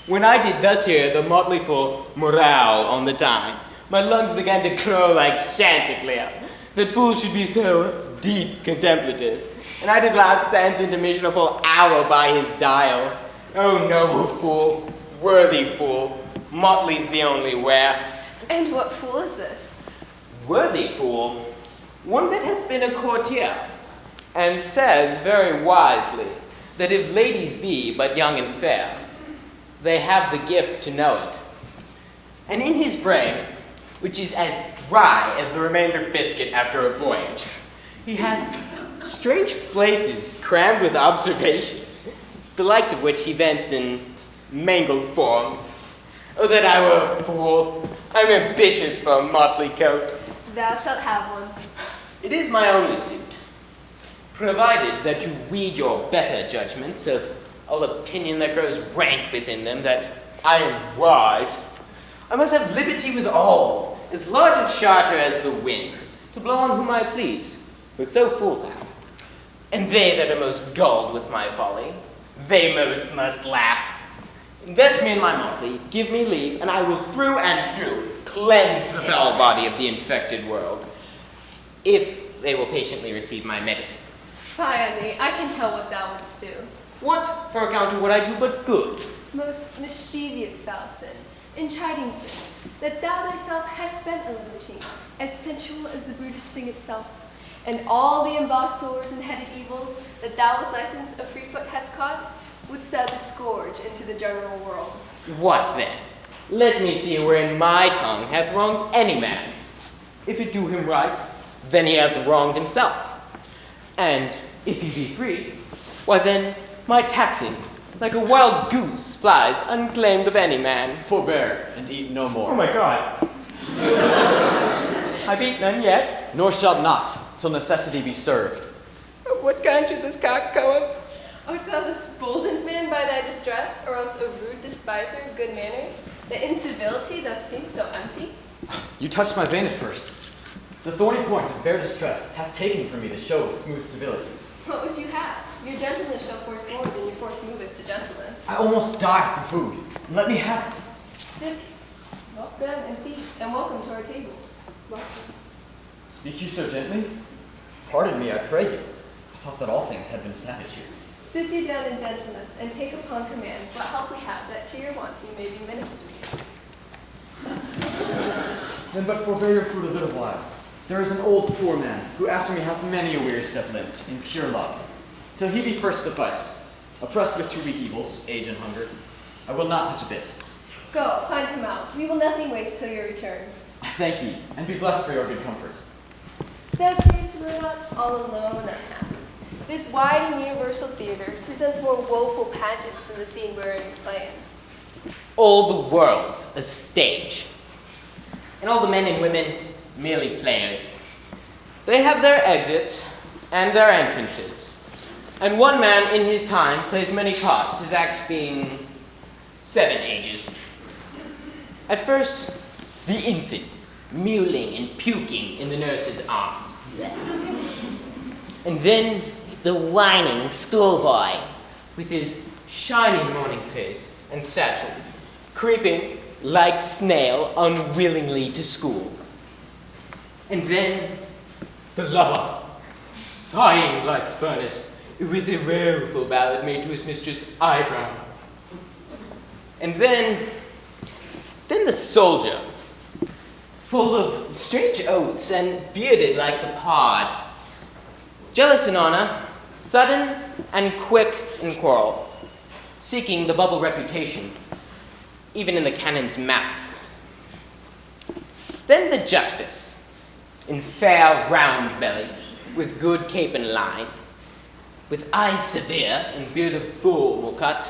When I did thus hear the motley full morale on the time, my lungs began to crow like chanticleer, that fools should be so deep contemplative, and I did laugh sans intermission a full hour by his dial. O noble fool, worthy fool, motley's the only wear. And what fool is this? Worthy fool, one that hath been a courtier, and says very wisely that if ladies be but young and fair, they have the gift to know it. And in his brain, which is as dry as the remainder biscuit after a voyage, he hath strange places crammed with observation, the likes of which he vents in mangled forms. Oh, that I were a fool! I'm ambitious for a motley coat. Thou shalt have one. It is my only suit, provided that you weed your better judgments of all opinion that grows rank within them, that I am wise. I must have liberty with all, as large of charter as the wind, to blow on whom I please, for so fools have. And they that are most gulled with my folly, they most must laugh. Invest me in my motley, give me leave, and I will through and through cleanse the foul body of the infected world, if they will patiently receive my medicine. Fie on thee, I can tell what thou wouldst do. What, for account of what I do but good? Most mischievous foul sin, in chiding sin, that thou thyself hast spent a libertine, as sensual as the brutish thing itself, and all the embossed sores and headed evils that thou with license of free foot hast caught, wouldst thou disgorge into the general world. What then? Let me see wherein my tongue hath wronged any man. If it do him right, then he hath wronged himself. And if he be free, why then my taxing, like a wild goose, flies unclaimed of any man. Forbear, and eat no more. Oh my God. I've eaten none yet. Nor shalt not, till necessity be served. Of what kind should this cock goeth? Art thou this boldened man by thy distress, or else a rude despiser of good manners, that incivility thou seemst so empty? You touched my vein at first. The thorny point of bare distress hath taken from me the show of smooth civility. What would you have? Your gentleness shall force more than your force moveth to gentleness. I almost die for food. Let me have it. Sit, walk down and feed, and welcome to our table. Welcome. Speak you so gently? Pardon me, I pray you. I thought that all things had been savage here. Sit you down in gentleness, and take upon command what help we have, that to your wanting may be ministered. Then but forbear your fruit a little while. There is an old poor man, who after me hath many a weary step lived, in pure love, till he be first sufficed, oppressed with two weak evils, age and hunger. I will not touch a bit. Go, find him out. We will nothing waste till your return. I thank ye, and be blessed for your good comfort. Thou seest we're not all alone unhappy. This wide and universal theater presents more woeful pageants than the scene wherein we play in. All the world's a stage, and all the men and women merely players. They have their exits and their entrances, and one man in his time plays many parts, his acts being 7 ages. At first, the infant, mewling and puking in the nurse's arms. And then the whining schoolboy, with his shining morning face and satchel, creeping like snail unwillingly to school. And then the lover, sighing like furnace, with a woeful ballad made to his mistress' eyebrow. And then the soldier, full of strange oaths and bearded like the pod, jealous in honor, sudden and quick in quarrel, seeking the bubble reputation, even in the cannon's mouth. Then the justice, in fair round belly, with good cape and line, with eyes severe and beard of bull cut,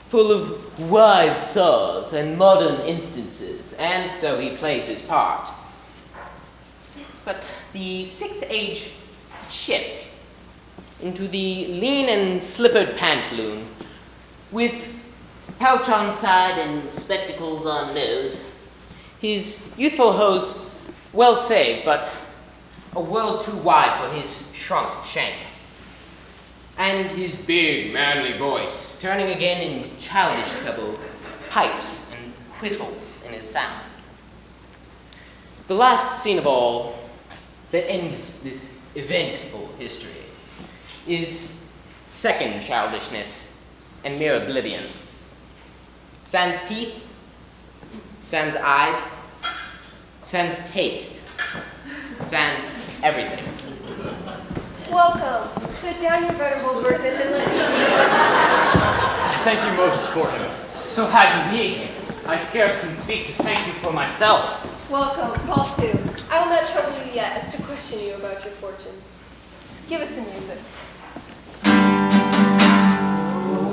full of wise saws and modern instances, and so he plays his part. But the 6th age shifts, into the lean and slippered pantaloon, with pouch on side and spectacles on nose. His youthful hose well saved, but a world too wide for his shrunk shank. And his big, manly voice, turning again in childish treble, pipes and whistles in his sound. The last scene of all that ends this eventful history is second childishness and mere oblivion. Sans teeth, sans eyes, sans taste, sans everything. Welcome. Sit down, your venerable birth, and then let me Thank you most for him. So had you me. I scarce can speak to thank you for myself. Welcome, fall to. I will not trouble you yet as to question you about your fortunes. Give us some music.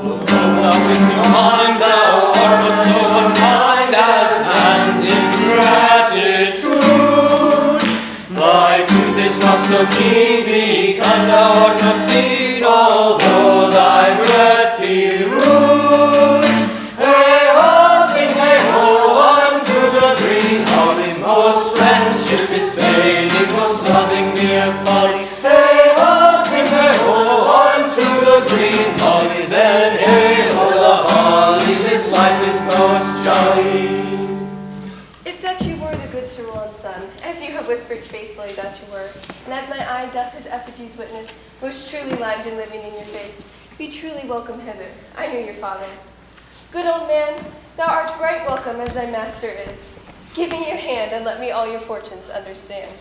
With your mind thou art but so unkind as man's ingratitude. Thy tooth is not so keen because thou art not seen, although thy breath be rude. Hey-ho, sing hey-ho, unto the green holly, most friendship is fading, most loving mere folly. Hey-ho, sing hey-ho, unto the green holly, then hey-ho, the holly, this life is most jolly. If that you were the good Sir Roland's son, as you have whispered faithfully that you were, and as my eye doth his effigies witness, most truly lived and living in your face, be truly welcome hither. I knew your father. Good old man, thou art right welcome as thy master is. Give me your hand and let me all your fortunes understand.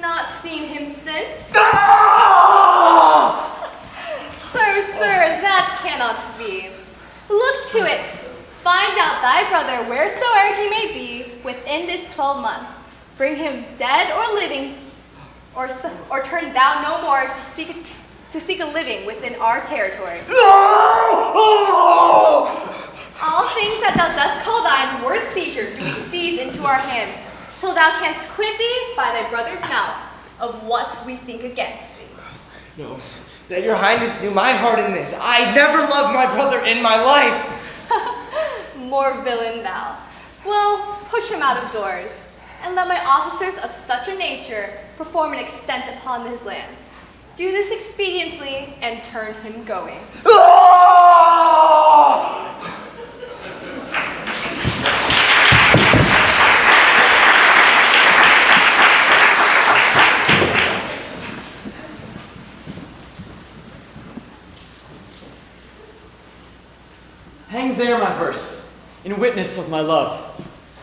Not seen him since? Sir, that cannot be. Look to it. Find out thy brother wheresoe'er he may be within this 12 month. Bring him dead or living, or turn thou no more to seek a living within our territory. All things that thou dost call thine word seizure do we seize into our hands, till thou canst quit thee by thy brother's mouth of what we think against thee. No, that your highness knew my heart in this. I never loved my brother in my life. More villain thou. Well, push him out of doors, and let my officers of such a nature perform an extent upon his lands. Do this expediently, and turn him going. Hang there my verse, in witness of my love.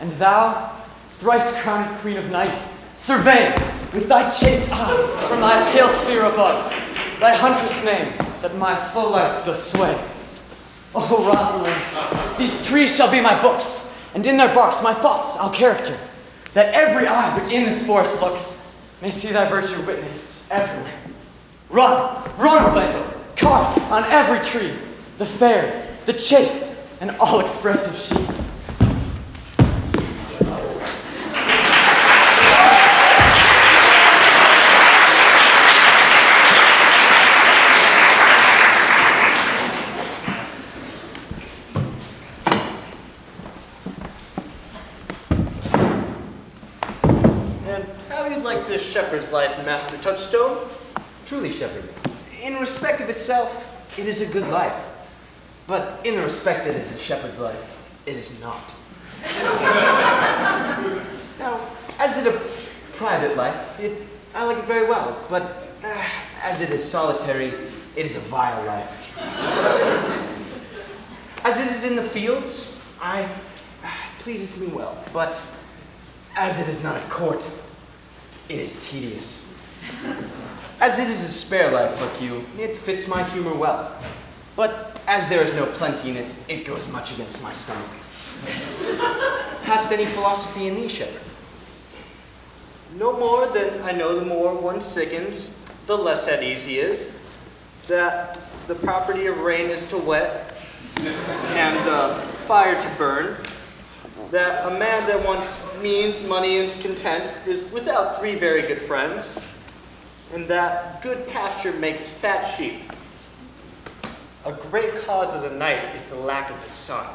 And thou, thrice-crowned queen of night, survey with thy chaste eye from thy pale sphere above thy huntress name that my full life does sway. O Rosalind, these trees shall be my books, and in their barks my thoughts I'll character, that every eye which in this forest looks may see thy virtue witnessed everywhere. Run, run, Orlando, carve on every tree the fair, the chaste, and all-expressive she. And how you'd like this shepherd's life, Master Touchstone? Truly, shepherd, in respect of itself, it is a good life. But in the respect that is a shepherd's life, it is not. Now, as it a private life, I like it very well, but as it is solitary, it is a vile life. As it is in the fields, it pleases me well, but as it is not at court, it is tedious. As it is a spare life, look you, it fits my humor well. But as there is no plenty in it, it goes much against my stomach. Hast any philosophy in thee, shepherd? No more than I know the more one sickens, the less at ease he is. That the property of rain is to wet, and fire to burn. That a man that wants means, money, and content is without three very good friends. And that good pasture makes fat sheep. A great cause of the night is the lack of the sun.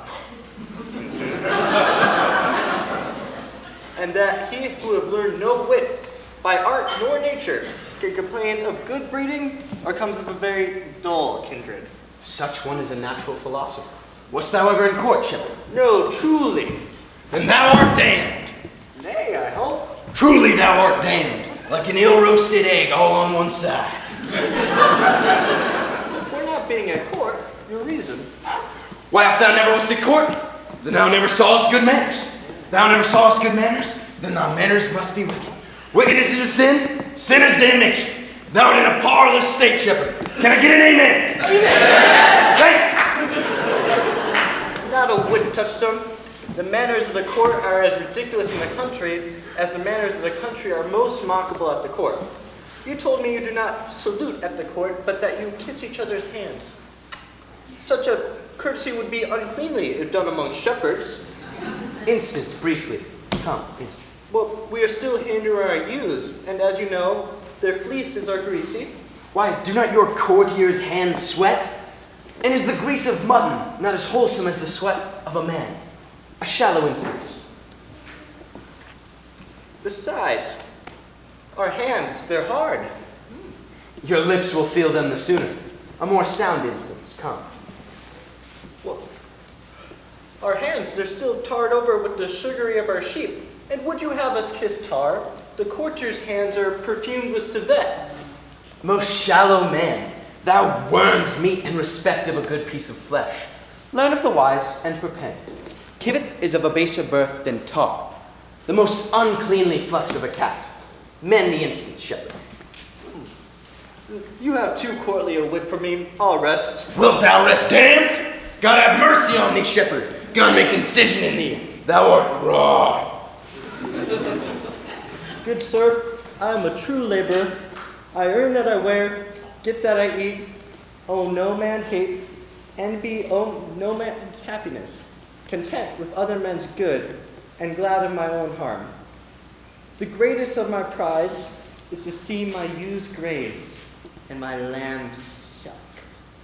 And that he who have learned no wit by art nor nature can complain of good breeding or comes of a very dull kindred. Such one is a natural philosopher. Wast thou ever in court, shepherd? No, truly. Then thou art damned. Nay, I hope. Truly thou art damned, like an ill-roasted egg all on one side. For not being at court, your reason. Why, if thou never wast at court, then thou never sawest good manners. Thou never sawest good manners, then thy manners must be wicked. Wickedness is a sin, sin is damnation. Thou art in a powerless state, shepherd. Can I get an amen? Amen. Thank you. Not a wit, Touchstone. The manners of the court are as ridiculous in the country as the manners of the country are most mockable at the court. You told me you do not salute at the court, but that you kiss each other's hands. Such a courtesy would be uncleanly if done among shepherds. Instance, briefly. Come, instance. Well, we are still handling our ewes, and as you know, their fleeces are greasy. Why, do not your courtiers' hands sweat? And is the grease of mutton not as wholesome as the sweat of a man? A shallow instance. Besides, our hands, they're hard. Your lips will feel them the sooner. A more sound instance, come. Well, our hands, they're still tarred over with the sugary of our sheep. And would you have us kiss tar? The courtier's hands are perfumed with civet. Most shallow man, thou worms meat in respect of a good piece of flesh. Learn of the wise and perpend. Civet is of a baser birth than tar, the most uncleanly flux of a cat. Mend the instance, shepherd. You have too courtly a wit for me. I'll rest. Wilt thou rest damned? God have mercy on thee, shepherd. God make incision in thee. Thou art raw. Good sir, I am a true laborer. I earn that I wear, get that I eat, owe no man hate, envy owe no man's happiness, content with other men's good, and glad of my own harm. The greatest of my prides is to see my ewes graze and my lambs suck.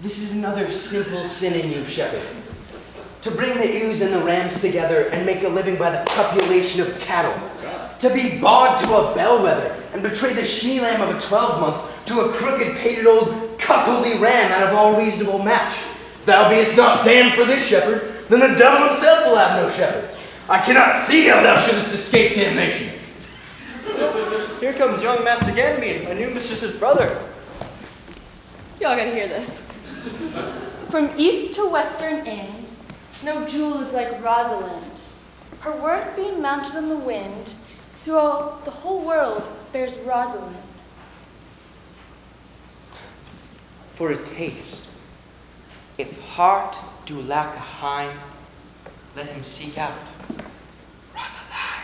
This is another simple sin in you, shepherd. To bring the ewes and the rams together and make a living by the copulation of cattle. To be bawd to a bellwether and betray the she-lamb of a 12-month to a crooked, pated old cuckoldy ram out of all reasonable match. Thou beest not damned for this, shepherd, then the devil himself will have no shepherds. I cannot see how thou shouldest escape damnation. Here comes young Master Ganymede, my new mistress's brother. Y'all gotta hear this. From east to western end, no jewel is like Rosalind. Her worth being mounted on the wind, through all the whole world bears Rosalind. For a taste, if heart do lack a hind, let him seek out Rosaline.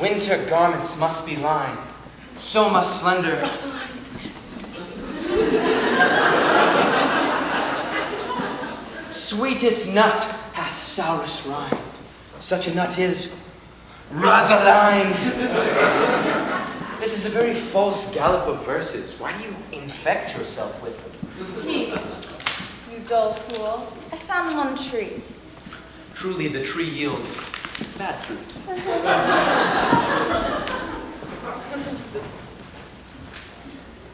Winter garments must be lined, so must slender sweetest nut hath sourest rind. Such a nut is Rosalind. This is a very false gallop of verses. Why do you infect yourself with them? Peace, you dull fool. I found them on a tree. Truly, the tree yields bad fruit. Listen to this.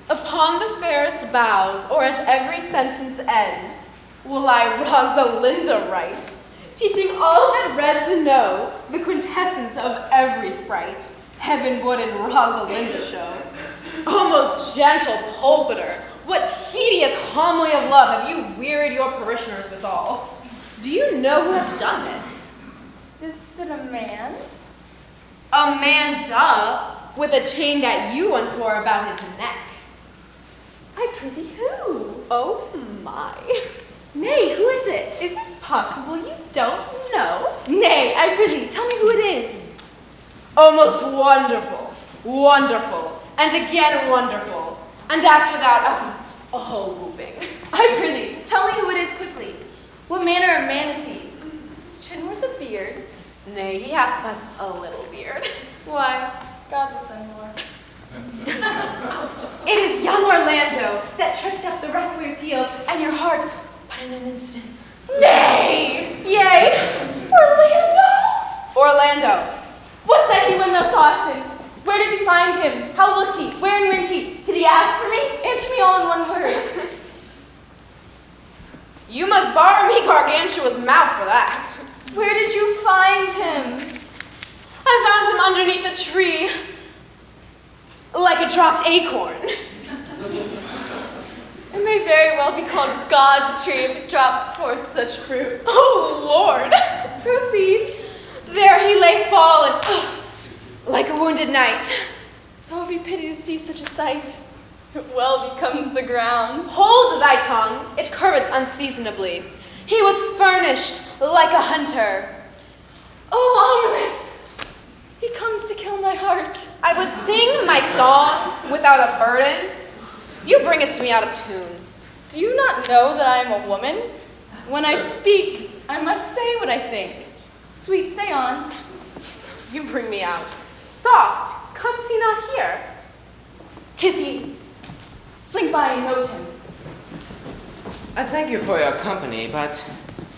Upon the fairest boughs, or at every sentence end, will I Rosalinda write, teaching all that read to know the quintessence of every sprite heaven would in Rosalinda show. O most gentle pulpiter, what tedious homily of love have you wearied your parishioners withal? Do you know who hath done this? Is it a man? A man, duh, with a chain that you once wore about his neck. I prithee who? Oh my. Nay, who is it? Is it possible you don't know? Nay, I prithee, tell me who it is. Oh, most wonderful, wonderful, and again wonderful. And after that, oh, whooping. I prithee, tell me who it is quickly. What manner of man is he? Is his chin worth a beard? Nay, he hath but a little beard. Why, God will send more. It is young Orlando that tripped up the wrestler's heels and your heart but in an instant. Nay! Yea! Orlando! Orlando. What said he when thou sawest him? Where did you find him? How looked he? Wherein went he? Did he ask for me? Answer me all in one word. You must borrow me Gargantua's mouth for that. Where did you find him? I found him underneath a tree, like a dropped acorn. It may very well be called God's tree if it drops forth such fruit. Oh, Lord. Proceed. There he lay fallen, like a wounded knight. That would be pity to see such a sight. It well becomes the ground. Hold thy tongue, it curvets unseasonably. He was furnished like a hunter. Oh, ominous! He comes to kill my heart. I would sing my song without a burden. You bringest me out of tune. Do you not know that I am a woman? When I speak, I must say what I think. Sweet, say on. You bring me out. Soft, comes he not here? 'Tis he. Slink by and note him. I thank you for your company, but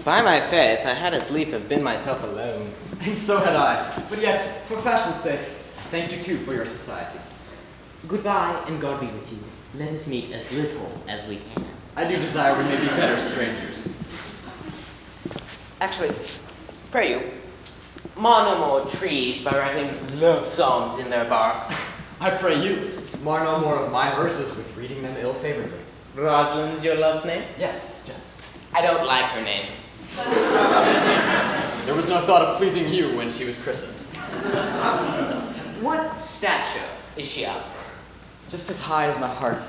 by my faith, I had as lief have been myself alone. And so had I. But yet, for fashion's sake, I thank you too for your society. Goodbye, and God be with you. Let us meet as little as we can. I do desire we may be better strangers. Actually, pray you, mar no more trees by writing love songs in their barks. I pray you, mar no more of my verses with reading them ill-favoredly. Rosalind's your love's name? Yes, just. I don't like her name. There was no thought of pleasing you when she was christened. What stature is she of? Just as high as my heart.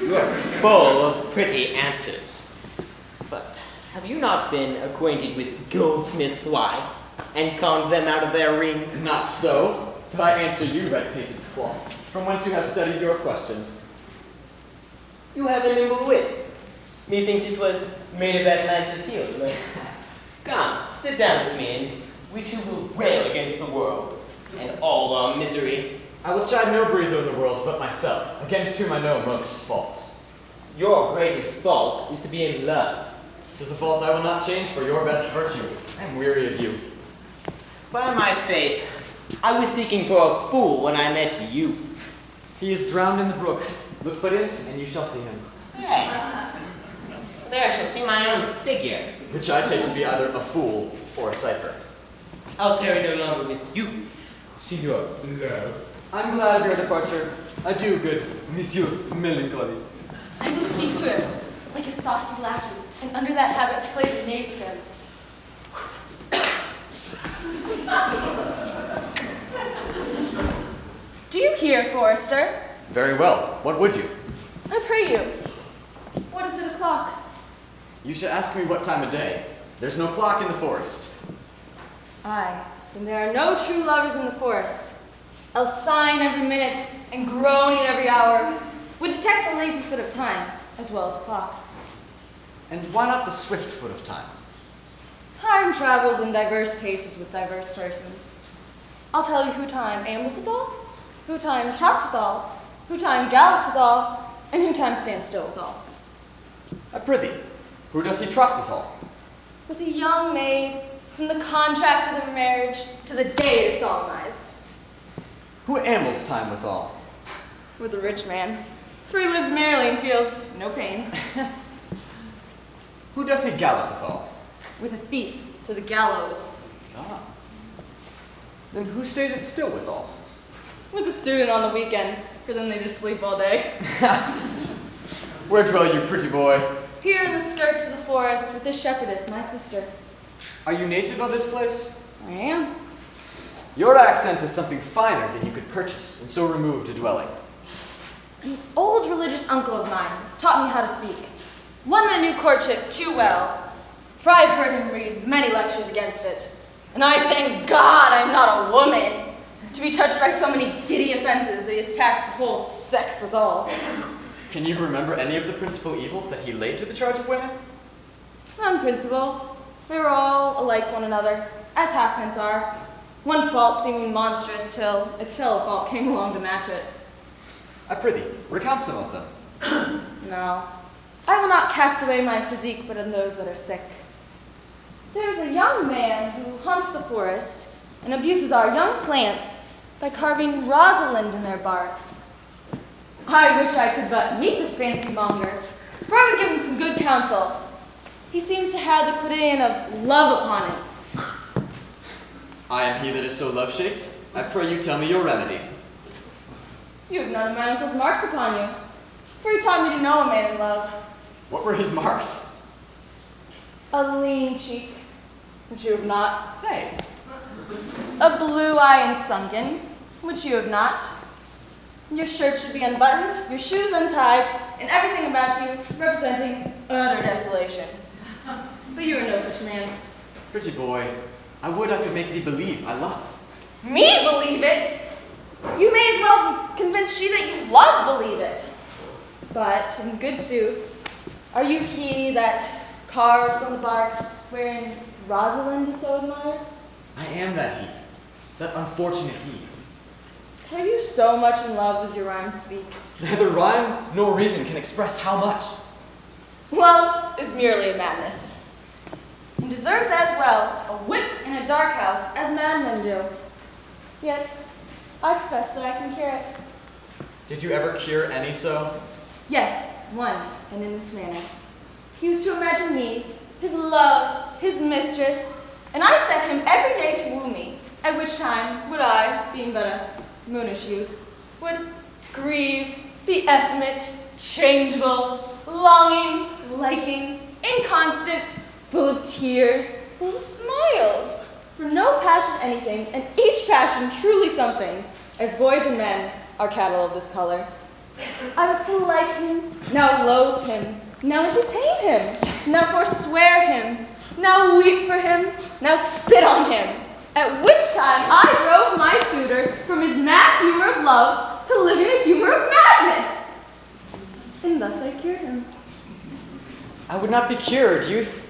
You are full of pretty answers. But have you not been acquainted with goldsmiths' wives and conned them out of their rings? Not so. But I answer you, red-painted cloth, from whence you have studied your questions. You have a nimble wit. Methinks it was made of Atlantis heel. Come, sit down with me, and we two will rail against the world and all our misery. I will chide no breather in the world but myself, against whom I know most faults. Your greatest fault is to be in love. 'Tis a fault I will not change for your best virtue. I am weary of you. By my faith, I was seeking for a fool when I met you. He is drowned in the brook. Look but in, and you shall see him. Hey. There I shall see my own figure. Which I take to be either a fool or a cipher. I'll tarry no longer with you, Signor Love. I'm glad of your departure. Adieu, good Monsieur Melancholy. I will speak to him like a saucy lackey, and under that habit play the knave with him. Do you hear, Forrester? Very well. What would you? I pray you. What is it o'clock? You should ask me what time of day. There's no clock in the forest. Aye, then there are no true lovers in the forest. Else sighing every minute and groaning every hour would detect the lazy foot of time as well as the clock. And why not the swift foot of time? Time travels in diverse paces with diverse persons. I'll tell you who time ambles withal, who time trots withal, who time gallops withal, and who time stands still withal. I prithee, who doth he trot withal? With a young maid, from the contract to the marriage to the day it is solemnized. Who ambles time withal? With a rich man, for he lives merrily and feels no pain. Who doth he gallop withal? With a thief to the gallows. Ah. Then who stays it still withal? With a student on the weekend, for then they just sleep all day. Where dwell you, pretty boy? Here in the skirts of the forest with this shepherdess, my sister. Are you native of this place? I am. Your accent is something finer than you could purchase, and so removed a dwelling. An old religious uncle of mine taught me how to speak. one that knew courtship too well, for I've heard him read many lectures against it, and I thank God I'm not a woman, to be touched by so many giddy offenses that he has taxed the whole sex withal. Can you remember any of the principal evils that he laid to the charge of women? On principle, we were all alike one another, as halfpence are, one fault seeming monstrous till its fellow fault came along to match it. I prithee, recount some of them. No, I will not cast away my physique but in those that are sick. There is a young man who haunts the forest and abuses our young plants by carving Rosalind in their barks. I wish I could but meet this fancy monger, for I would give him some good counsel. He seems to have the quotidian of love upon it. I am he that is so love-shaped. I pray you tell me your remedy. You have none of my uncle's marks upon you, for he taught me to know a man in love. What were his marks? A lean cheek, which you have not. Hey. A blue eye and sunken, which you have not. Your shirt should be unbuttoned, your shoes untied, and everything about you representing utter desolation. But you are no such man. Pretty boy, I would I could make thee believe I love. Me believe it? You may as well convince she that you love believe it. But, in good sooth, are you he that carves on the barks wherein Rosalind is so admired? I am that he, that unfortunate he. Are you so much in love as your rhymes speak? Neither rhyme nor reason can express how much. Love is merely a madness, and deserves as well a whip in a dark house as madmen do. Yet, I profess that I can cure it. Did you ever cure any so? Yes, one, and in this manner. He used to imagine me, his love, his mistress, and I set him every day to woo me, at which time would I, being but a moonish youth, would grieve, be effeminate, changeable, longing, liking, inconstant, full of tears, full of smiles, for no passion anything, and each passion truly something, as boys and men are cattle of this color. I was to like him, now loathe him, now entertain him, now forswear him, now weep for him, now spit on him, at which time I drove my suitor from his mad humor of love to live in a humor of madness. And thus I cured him. I would not be cured, youth.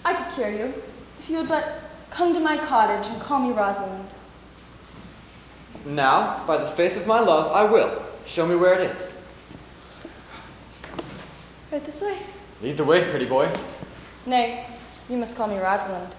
I could cure you, if you would but come to my cottage and call me Rosalind. Now, by the faith of my love, I will. Show me where it is. Right this way. Lead the way, pretty boy. Nay, you must call me Rosalind.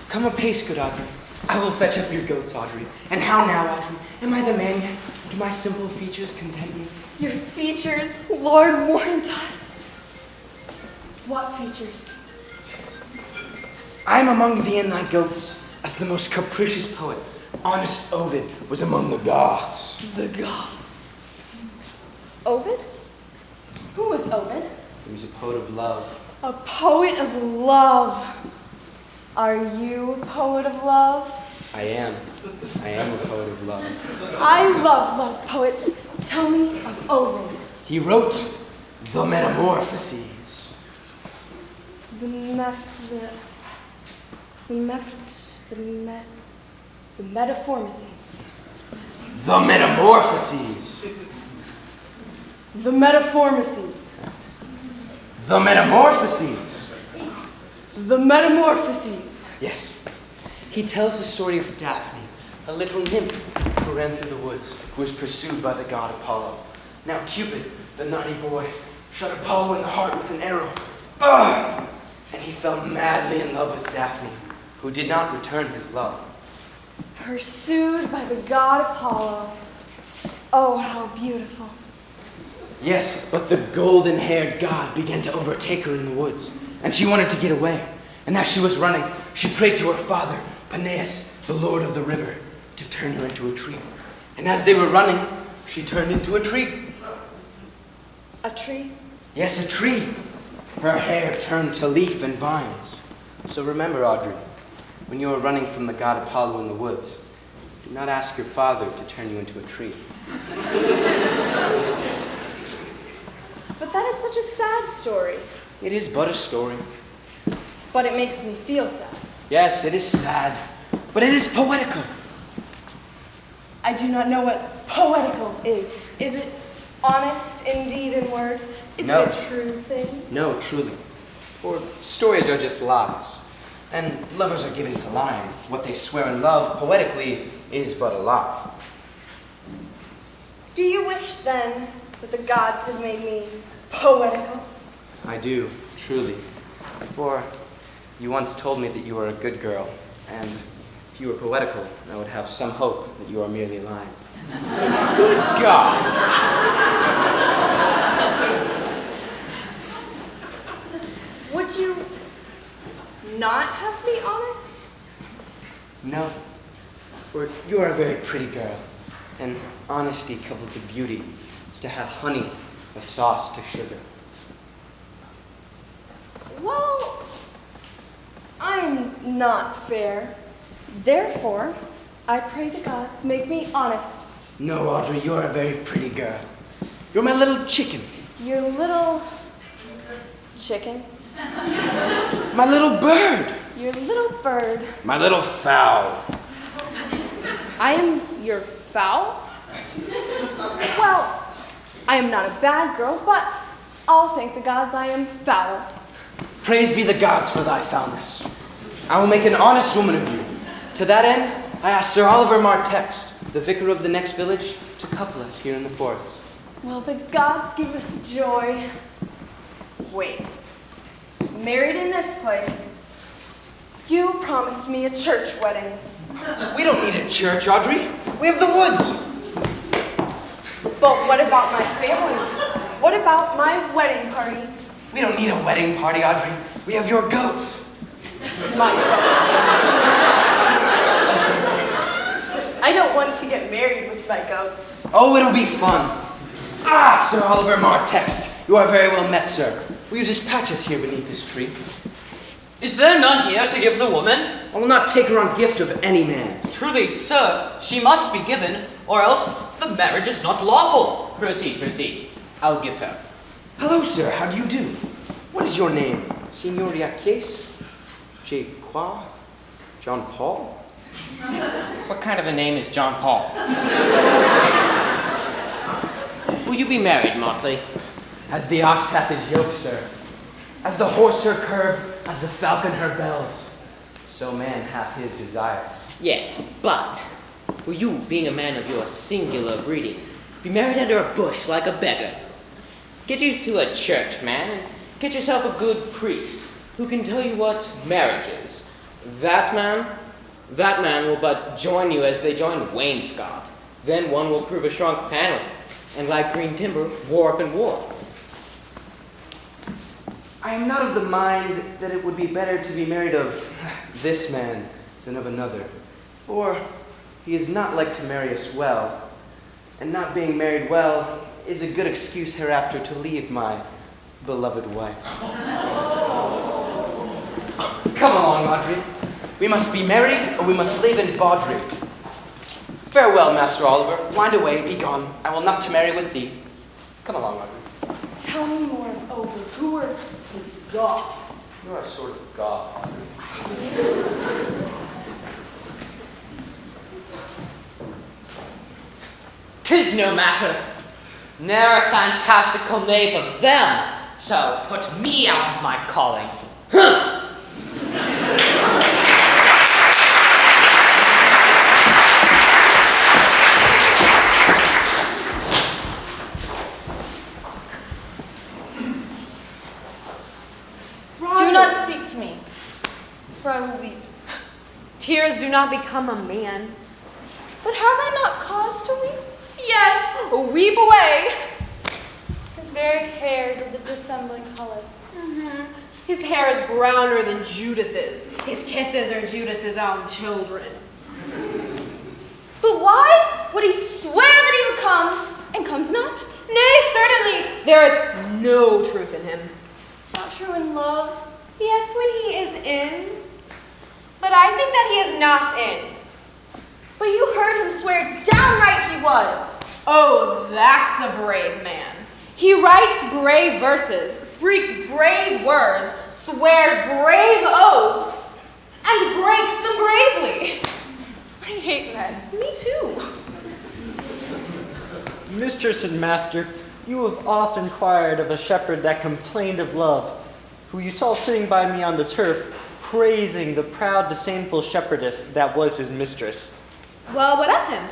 Come apace, good Audrey. I will fetch up your goats, Audrey. And how now, Audrey? Am I the man yet? Do my simple features content you? Your features, Lord warned us. What features? I am among thee and thy goats, as the most capricious poet, honest Ovid, was among the Goths. The Goths. Ovid? Who was Ovid? He was a poet of love. A poet of love. Are you a poet of love? I am. I am a poet of love. I love poets. Tell me of Ovid. He wrote the Metamorphoses. The Metamorphoses. The Metamorphoses. The Metamorphoses. The Metamorphoses. The Metamorphoses. Yes. He tells the story of Daphne, a little nymph who ran through the woods, who was pursued by the god Apollo. Now Cupid, the naughty boy, shot Apollo in the heart with an arrow. Ugh! And he fell madly in love with Daphne, who did not return his love. Pursued by the god Apollo. Oh, how beautiful. Yes, but the golden-haired god began to overtake her in the woods, and she wanted to get away. And as she was running, she prayed to her father, Peneus, the Lord of the River, to turn her into a tree. And as they were running, she turned into a tree. A tree? Yes, a tree. Her hair turned to leaf and vines. So remember, Audrey, when you are running from the god Apollo in the woods, do not ask your father to turn you into a tree. But that is such a sad story. It is but a story. But it makes me feel sad. Yes, it is sad, but it is poetical. I do not know what poetical is. Is it honest in deed and word? Is No. it a true thing? No, truly. For stories are just lies, and lovers are given to lying. What they swear in love, poetically, is but a lie. Do you wish then that the gods had made me poetical? I do, truly. For you once told me that you were a good girl, and if you were poetical, I would have some hope that you are merely lying. Good God! Would you not have me honest? No, for you are a very pretty girl, and honesty coupled to beauty is to have honey with sauce to sugar. Well, I'm not fair. Therefore, I pray the gods make me honest. No, Audrey, you are a very pretty girl. You're my little chicken. Your little chicken. My little bird. Your little bird. My little fowl. I am your fowl? Well, I am not a bad girl, but I'll thank the gods I am foul. Praise be the gods for thy foulness. I will make an honest woman of you. To that end, I ask Sir Oliver Martext, the vicar of the next village, to couple us here in the forest. Will the gods give us joy? Wait. Married in this place. You promised me a church wedding. We don't need a church, Audrey. We have the woods. But what about my family? What about my wedding party? We don't need a wedding party, Audrey. We have your goats. My goats. I don't want to get married with my goats. Oh, it'll be fun. Ah, Sir Oliver Martext. You are very well met, sir. Will you dispatch us here beneath this tree? Is there none here to give the woman? I will not take her on gift of any man. Truly, sir, she must be given, or else the marriage is not lawful. Proceed, proceed. I'll give her. Hello, sir. How do you do? What is your name? Signor Yaques? J. Qua? John Paul? What kind of a name is John Paul? Will you be married, Motley? As the ox hath his yoke, sir. As the horse her curb, as the falcon her bells. So man hath his desires. Yes, but will you, being a man of your singular breeding, be married under a bush like a beggar? Get you to a church, man, and get yourself a good priest who can tell you what marriage is. That man will but join you as they join wainscot. Then one will prove a shrunk panel, and like green timber, warp and warp. I am not of the mind that it would be better to be married of this man than of another. For he is not like to marry us well, and not being married well is a good excuse hereafter to leave my beloved wife. Come along, Audrey. We must be married, or we must live in bawdrift. Farewell, Master Oliver. Wind away, be gone. I will not to marry with thee. Come along, Audrey. Tell me more of Over. Who are his gods? You are a sort of god, Audrey. 'Tis no matter. Ne'er a fantastical knave of them shall put me out of my calling. Huh! Do not speak to me, for I will weep. Tears do not become a man. But have I not cause to weep? Yes, weep away. His very hair is of the dissembling color. His hair is browner than Judas's. His kisses are Judas's own children. But why would he swear that he would come and comes not? Nay, certainly, there is no truth in him. Not true in love. Yes, when he is in. But I think that he is not in. But you heard him swear downright he was. Oh, that's a brave man. He writes brave verses, speaks brave words, swears brave oaths, and breaks them bravely. I hate men. Me too. Mistress and master, you have oft inquired of a shepherd that complained of love, who you saw sitting by me on the turf, praising the proud, disdainful shepherdess that was his mistress. Well, what of him?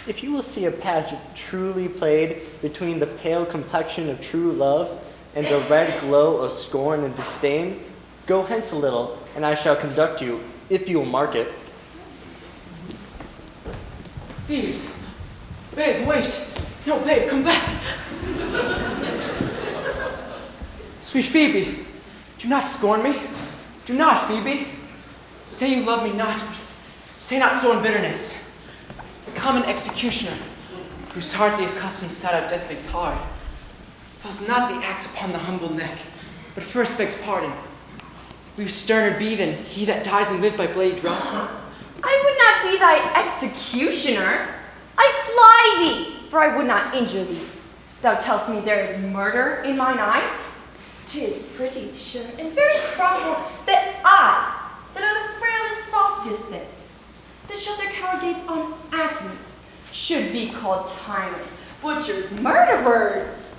If you will see a pageant truly played between the pale complexion of true love and the red glow of scorn and disdain, go hence a little, and I shall conduct you, if you will mark it. Thieves! Babe, wait! No, babe, come back! Sweet Phoebe, do not scorn me. Do not, Phoebe. Say you love me not. Say not so in bitterness. The common executioner, whose heart the accustomed sight of death makes hard, feels not the axe upon the humble neck, but first begs pardon. Will you sterner be than he that dies and live by blade drums? I would not be thy executioner. I fly thee, for I would not injure thee. Thou tellst me there is murder in mine eye? 'Tis pretty, sure, and very probable that eyes, that are the frailest, softest things, that shut their coward gates on atomies, should be called tyrants, butchers, murderers.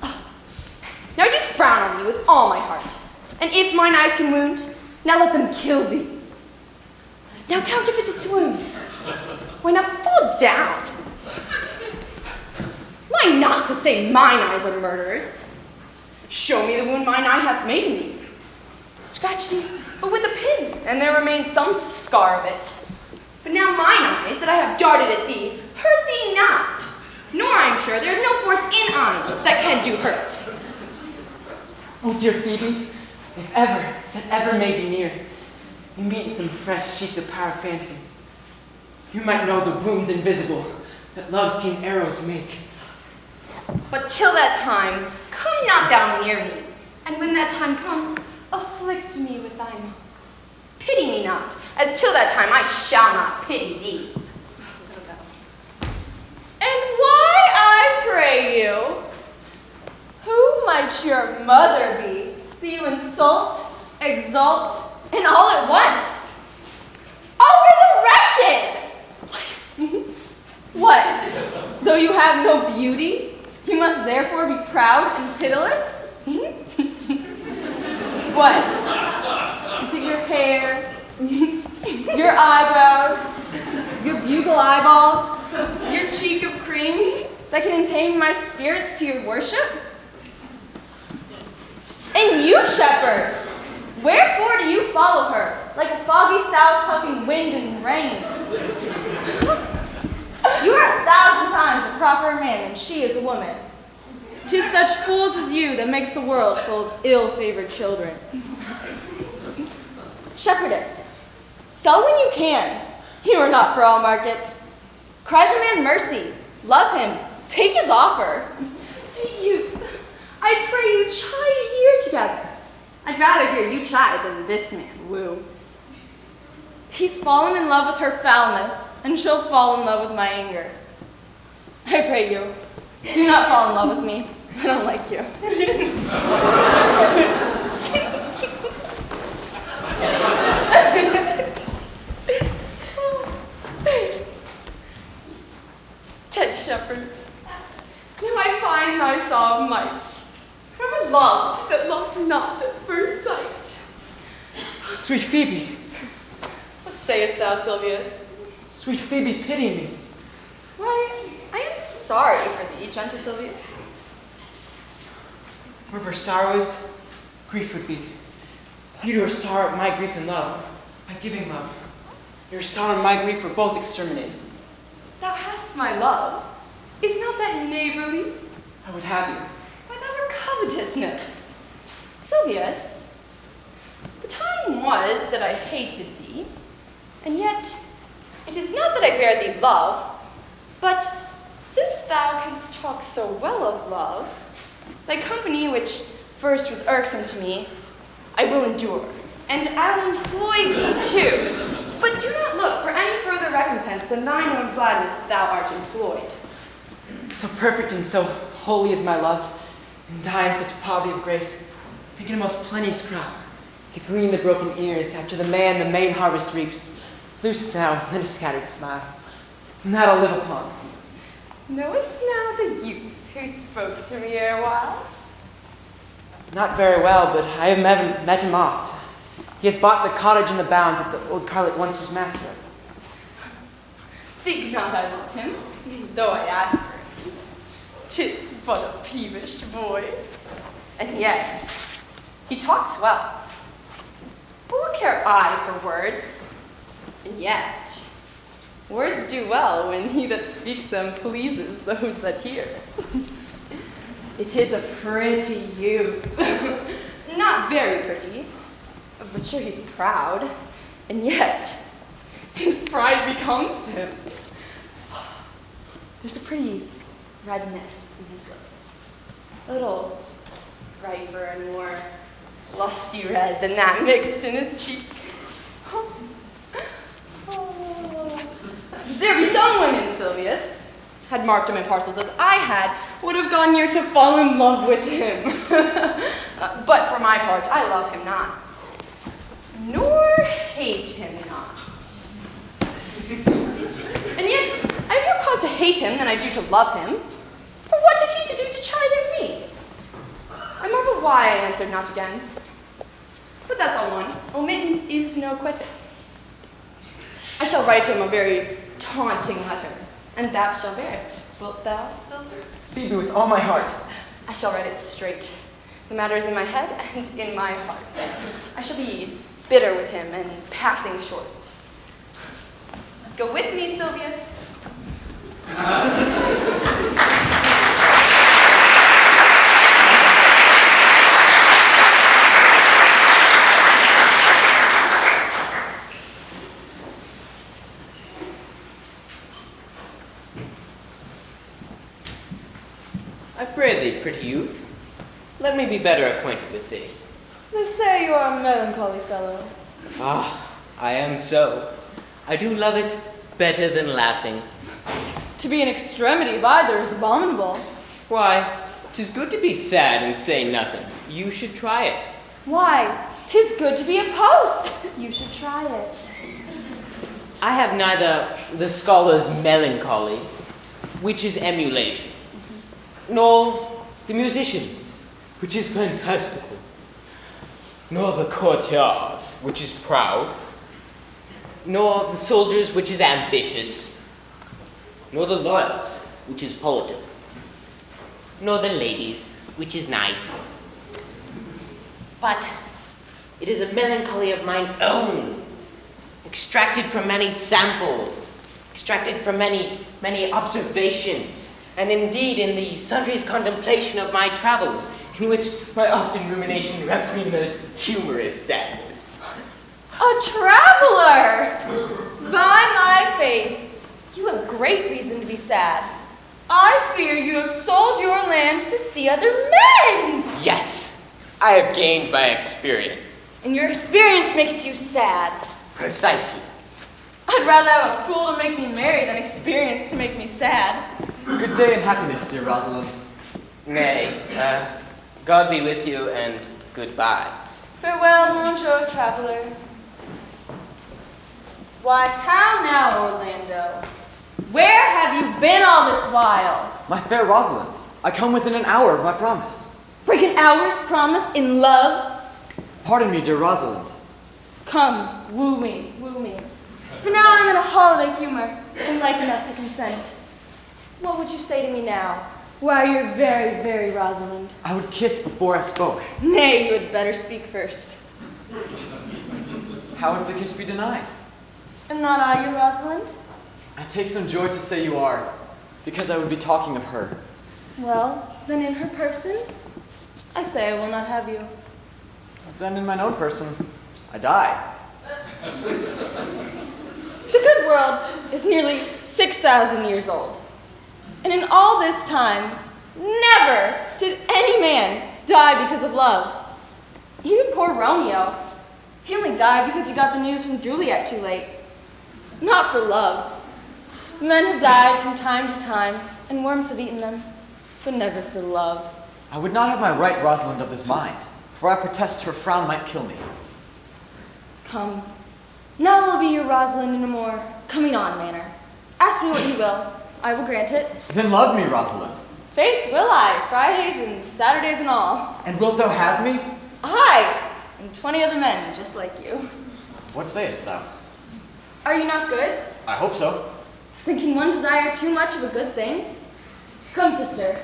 Now I do frown on thee with all my heart, and if mine eyes can wound, now let them kill thee. Now counterfeit to swoon. Why now fall down? Why not to say mine eyes are murderers? Show me the wound mine eye hath made in thee. Scratch thee, but with a pin, and there remains some scar of it. But now mine eyes that I have darted at thee hurt thee not, nor I am sure there is no force in eyes that can do hurt. Oh dear Phoebe, if ever, that ever may be near, you meet in some fresh cheek the power of fancy, you might know the wounds invisible that love's keen arrows make. But till that time, come not thou near me, and when that time comes, afflict me with thy mocks. Pity me not, as till that time I shall not pity thee. And why, I pray you, who might your mother be, that you insult, exalt, and all at once? Over the wretched! What? Though you have no beauty, you must therefore be proud and pitiless? What? Is it your hair, your eyebrows, your bugle eyeballs, your cheek of cream that can attain my spirits to your worship? And you, shepherd, wherefore do you follow her, like a foggy south puffing wind and rain? You are 1,000 times a proper man, and she is a woman. 'Tis such fools as you that makes the world full of ill-favored children. Shepherdess, sell when you can. You are not for all markets. Cry the man mercy. Love him. Take his offer. Sweet youth, I pray you chide a year together. I'd rather hear you chide than this man woo. He's fallen in love with her foulness, and she'll fall in love with my anger. I pray you, do not fall in love with me. I don't like you. Dead shepherd, now I find myself might from a love that loved not at first sight. Sweet Phoebe. What sayest thou, Silvius? Sweet Phoebe, pity me. Why, I am sorry for thee, gentle Silvius. Wherever sorrow is, grief would be. You to her sorrow at my grief and love, by giving love. Your sorrow and my grief were both exterminated. Thou hast my love. Is not that neighborly? I would have you. Why, thou were covetousness. Silvius, the time was that I hated thee, and yet it is not that I bear thee love, But since thou canst talk so well of love, thy company, which first was irksome to me, I will endure, and I'll employ thee too. But do not look for any further recompense than thine own gladness thou art employed. So perfect and so holy is my love, and die in such poverty of grace, thinking a most plenteous crop, to glean the broken ears after the man the main harvest reaps, loose now in a scattered smile, and that I'll live upon. Knowest now the youth who spoke to me erewhile? Not very well, but I have met him oft. He hath bought the cottage and the bounds that the old carlet once was master. Think not I love him, though I ask for him. 'Tis but a peevish boy. And yet, he talks well. But what care I for words? And yet, words do well when he that speaks them pleases those that hear. It is a pretty youth. Not very pretty, but sure he's proud. And yet, his pride becomes him. There's a pretty redness in his lips. A little riper and more lusty red than that mixed in his cheek. There be some women, Silvius, had marked him in parcels as I had, would have gone near to fall in love with him. But for my part, I love him not, nor hate him not. And yet, I have more cause to hate him than I do to love him. For what had he to do to chide at me? I marvel why I answered not again. But that's all one. Omittance is no quittance. I shall write him a very taunting letter, and thou shalt bear it. Wilt thou, Silvius? Phoebe, with all my heart. I shall write it straight. The matter is in my head and in my heart. I shall be bitter with him and passing short. Go with me, Silvius. I pray thee, pretty youth, let me be better acquainted with thee. They say you are a melancholy fellow. Ah, I am so. I do love it better than laughing. To be in extremity of either is abominable. Why, 'tis good to be sad and say nothing. You should try it. Why, 'tis good to be a post. You should try it. I have neither the scholar's melancholy, which is emulation, nor the musician's, which is fantastical, nor the courtiers, which is proud, nor the soldiers, which is ambitious, nor the lawyers, which is politic, nor the ladies, which is nice. But it is a melancholy of mine own, extracted from many samples, extracted from many observations, and indeed in the sundry's contemplation of my travels, in which my often rumination wraps me in most humorous sadness. A traveler! By my faith, you have great reason to be sad. I fear you have sold your lands to see other men's. Yes, I have gained by experience. And your experience makes you sad. Precisely. I'd rather have a fool to make me merry than experience to make me sad. Good day and happiness, dear Rosalind. Nay, God be with you and goodbye. Farewell, monsieur traveler. Why, how now, Orlando? Where have you been all this while? My fair Rosalind, I come within an hour of my promise. Break an hour's promise in love? Pardon me, dear Rosalind. Come, woo me, woo me. For now I'm in a holiday humor, and like enough to consent. What would you say to me now? Why, you're very, very Rosalind. I would kiss before I spoke. Nay, you had better speak first. How would the kiss be denied? Am not I your Rosalind? I take some joy to say you are, because I would be talking of her. Well, then in her person, I say I will not have you. Then in mine own person, I die. The good world is nearly 6,000 years old. And in all this time, never did any man die because of love. Even poor Romeo. He only died because he got the news from Juliet too late. Not for love. Men have died from time to time, and worms have eaten them, but never for love. I would not have my right Rosalind of this mind, for I protest her frown might kill me. Come. Now I will be your Rosalind in a more coming on manner. Ask me what you will. I will grant it. Then love me, Rosalind. Faith will I, Fridays and Saturdays and all. And wilt thou have me? Aye, and 20 other men just like you. What sayest thou? Are you not good? I hope so. Then can one desire too much of a good thing? Come, sister.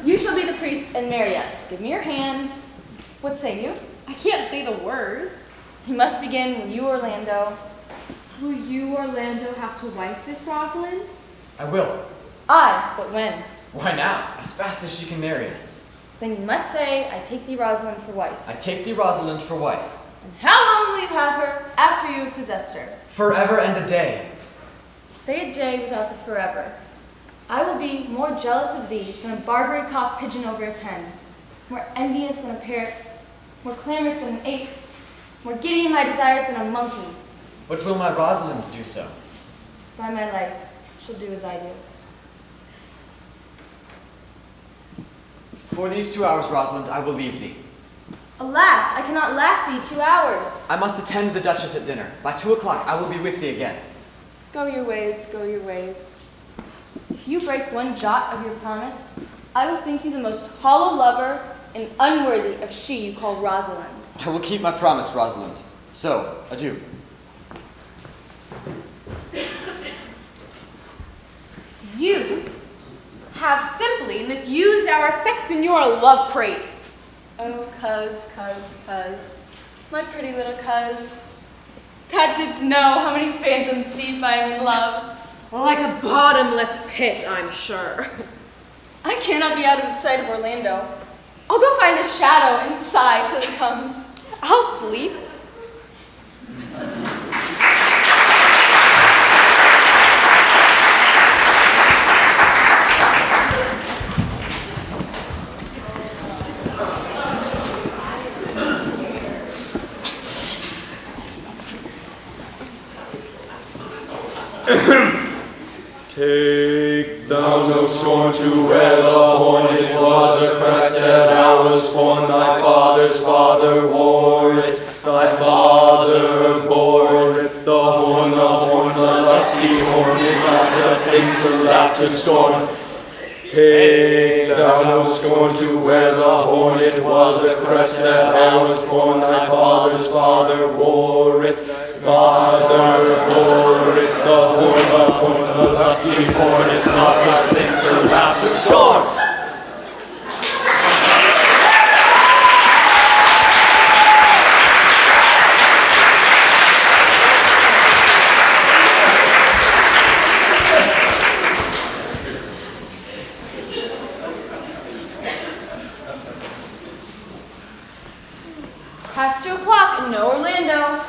You shall be the priest and marry us. Give me your hand. What say you? I can't say the words. You must begin with you, Orlando. Will you, Orlando, have to wife this Rosalind? I will. Aye, but when? Why now? As fast as she can marry us. Then you must say, I take thee Rosalind for wife. I take thee Rosalind for wife. And how long will you have her after you have possessed her? Forever and a day. Say a day without the forever. I will be more jealous of thee than a Barbary cock pigeon over his hen, more envious than a parrot, more clamorous than an ape, more giddy in my desires than a monkey. But will my Rosalind do so? By my life, she'll do as I do. For these 2 hours, Rosalind, I will leave thee. Alas, I cannot lack thee 2 hours. I must attend the Duchess at dinner. By 2 o'clock, I will be with thee again. Go your ways, go your ways. If you break one jot of your promise, I will think you the most hollow lover and unworthy of she you call Rosalind. I will keep my promise, Rosalind. So, adieu. You have simply misused our sex in your love prate. Oh, cuz, my pretty little cuz. Thou didst know how many fathoms deep I am in love. Like a bottomless pit, I'm sure. I cannot be out of the sight of Orlando. I'll go find a shadow and sigh till he comes. I'll sleep. Take thou no scorn to wear the horn, it was a crest that I was born. Thy father's father wore it, thy father bore it. The horn, the lusty horn is not a thing to laugh to scorn. Take thou no scorn to wear the horn, it was a crest that I was born. Thy father's father wore it, father bore it. The horn, the lusty horn is not a thing to laugh to scorn. Past 2 o'clock and no Orlando.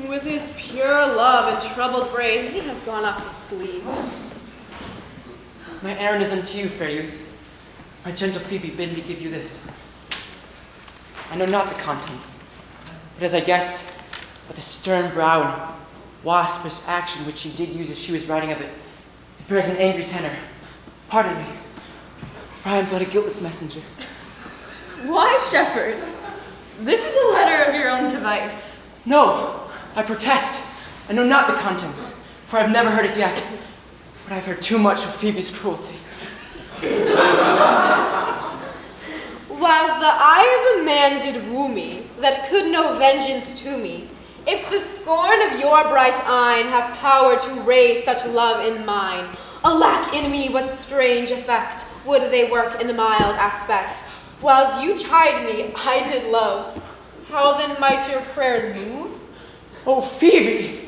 With his pure love and troubled brain, he has gone off to sleep. My errand is unto you, fair youth. My gentle Phoebe bid me give you this. I know not the contents, but as I guess, by the stern brow and waspish action which she did use as she was writing of it, it bears an angry tenor. Pardon me, for I am but a guiltless messenger. Why, shepherd? This is a letter of your own device. No, I protest. I know not the contents, for I have never heard it yet. But I have heard too much of Phoebe's cruelty. Whiles the eye of a man did woo me, that could no vengeance to me, if the scorn of your bright eyne have power to raise such love in mine, alack in me what strange effect would they work in mild aspect. Whiles you chide me, I did love. How then might your prayers move? Oh, Phoebe!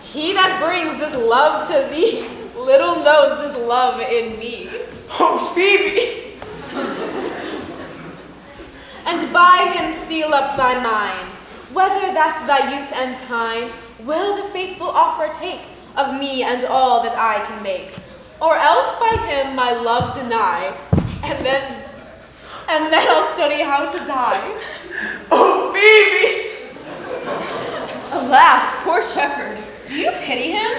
He that brings this love to thee, little knows this love in me. Oh, Phoebe! And by him seal up thy mind, whether that thy youth and kind will the faithful offer take of me and all that I can make. or else by him my love deny, and then I'll study how to die. Oh, Phoebe! Alas, poor shepherd, do you pity him?